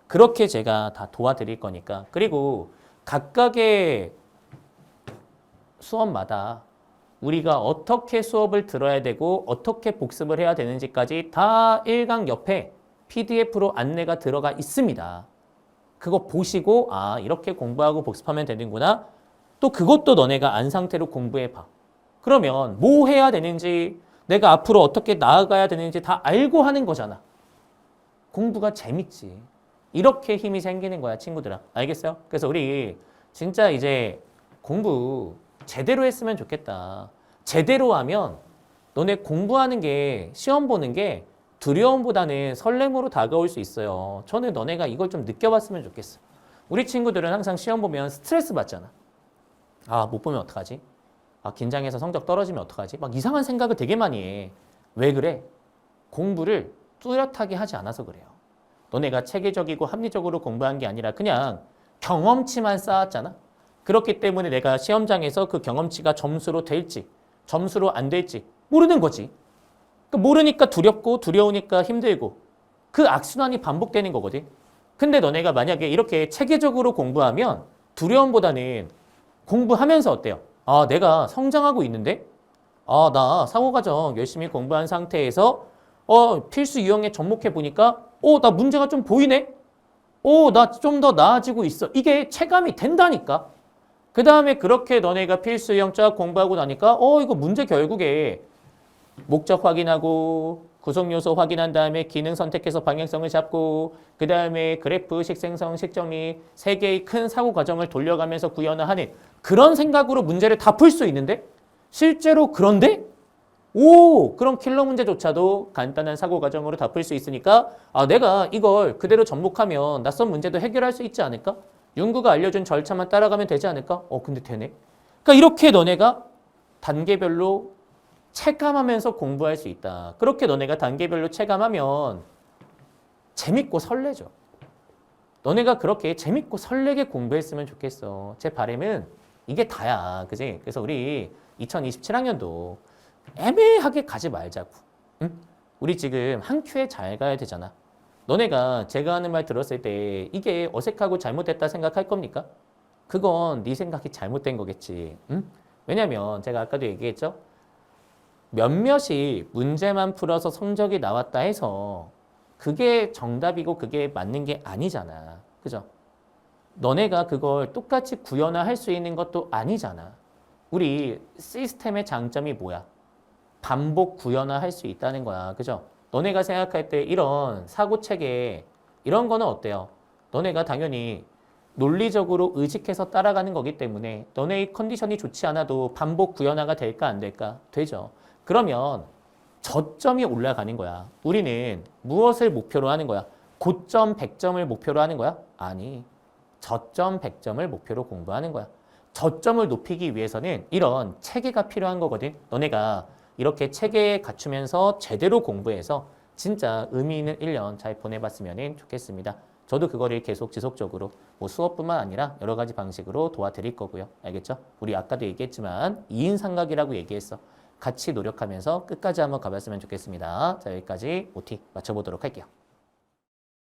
그렇게 제가 다 도와드릴 거니까. 그리고 각각의 수업마다 우리가 어떻게 수업을 들어야 되고 어떻게 복습을 해야 되는지까지 다 1강 옆에 PDF로 안내가 들어가 있습니다. 그거 보시고 이렇게 공부하고 복습하면 되는구나. 또 그것도 너네가 안 상태로 공부해봐. 그러면 뭐 해야 되는지 내가 앞으로 어떻게 나아가야 되는지 다 알고 하는 거잖아. 공부가 재밌지. 이렇게 힘이 생기는 거야 친구들아. 알겠어요? 그래서 우리 진짜 이제 공부 제대로 했으면 좋겠다. 제대로 하면 너네 공부하는 게 시험 보는 게 두려움보다는 설렘으로 다가올 수 있어요. 저는 너네가 이걸 좀 느껴봤으면 좋겠어. 우리 친구들은 항상 시험 보면 스트레스 받잖아. 못 보면 어떡하지? 긴장해서 성적 떨어지면 어떡하지? 막 이상한 생각을 되게 많이 해. 왜 그래? 공부를 뚜렷하게 하지 않아서 그래요. 너네가 체계적이고 합리적으로 공부한 게 아니라 그냥 경험치만 쌓았잖아. 그렇기 때문에 내가 시험장에서 그 경험치가 점수로 될지 점수로 안 될지 모르는 거지. 모르니까 두렵고 두려우니까 힘들고 그 악순환이 반복되는 거거든. 근데 너네가 만약에 이렇게 체계적으로 공부하면 두려움보다는 공부하면서 어때요? 아, 내가 성장하고 있는데? 아, 나 사고과정 열심히 공부한 상태에서 필수 유형에 접목해 보니까 나 문제가 좀 보이네? 나 좀 더 나아지고 있어. 이게 체감이 된다니까. 그 다음에 그렇게 너네가 필수 유형 쫙 공부하고 나니까 이거 문제 결국에 목적 확인하고 구성 요소 확인한 다음에 기능 선택해서 방향성을 잡고 그 다음에 그래프, 식생성, 식정리 세 개의 큰 사고 과정을 돌려가면서 구현하는 그런 생각으로 문제를 다 풀 수 있는데 실제로 그런데 그런 킬러 문제조차도 간단한 사고 과정으로 다 풀 수 있으니까 내가 이걸 그대로 접목하면 낯선 문제도 해결할 수 있지 않을까? 윤구가 알려준 절차만 따라가면 되지 않을까? 근데 되네. 그러니까 이렇게 너네가 단계별로 체감하면서 공부할 수 있다. 그렇게 너네가 단계별로 체감하면 재밌고 설레죠. 너네가 그렇게 재밌고 설레게 공부했으면 좋겠어. 제 바람은 이게 다야. 그지? 그래서 우리 2027학년도 애매하게 가지 말자고. 응? 우리 지금 한 큐에 잘 가야 되잖아. 너네가 제가 하는 말 들었을 때 이게 어색하고 잘못됐다 생각할 겁니까? 그건 네 생각이 잘못된 거겠지. 응? 왜냐면 제가 아까도 얘기했죠. 몇몇이 문제만 풀어서 성적이 나왔다 해서 그게 정답이고 그게 맞는 게 아니잖아. 그죠? 너네가 그걸 똑같이 구현화할 수 있는 것도 아니잖아. 우리 시스템의 장점이 뭐야? 반복 구현화할 수 있다는 거야. 그죠? 너네가 생각할 때 이런 사고 체계 이런 거는 어때요? 너네가 당연히 논리적으로 의식해서 따라가는 거기 때문에 너네의 컨디션이 좋지 않아도 반복 구현화가 될까 안 될까? 되죠. 그러면 저점이 올라가는 거야. 우리는 무엇을 목표로 하는 거야? 고점 100점을 목표로 하는 거야? 아니. 저점 100점을 목표로 공부하는 거야. 저점을 높이기 위해서는 이런 체계가 필요한 거거든. 너네가 이렇게 체계에 갖추면서 제대로 공부해서 진짜 의미 있는 1년 잘 보내봤으면 좋겠습니다. 저도 그거를 계속 지속적으로 수업뿐만 아니라 여러 가지 방식으로 도와드릴 거고요. 알겠죠? 우리 아까도 얘기했지만 2인 삼각이라고 얘기했어. 같이 노력하면서 끝까지 한번 가봤으면 좋겠습니다. 자, 여기까지 OT 맞춰보도록 할게요.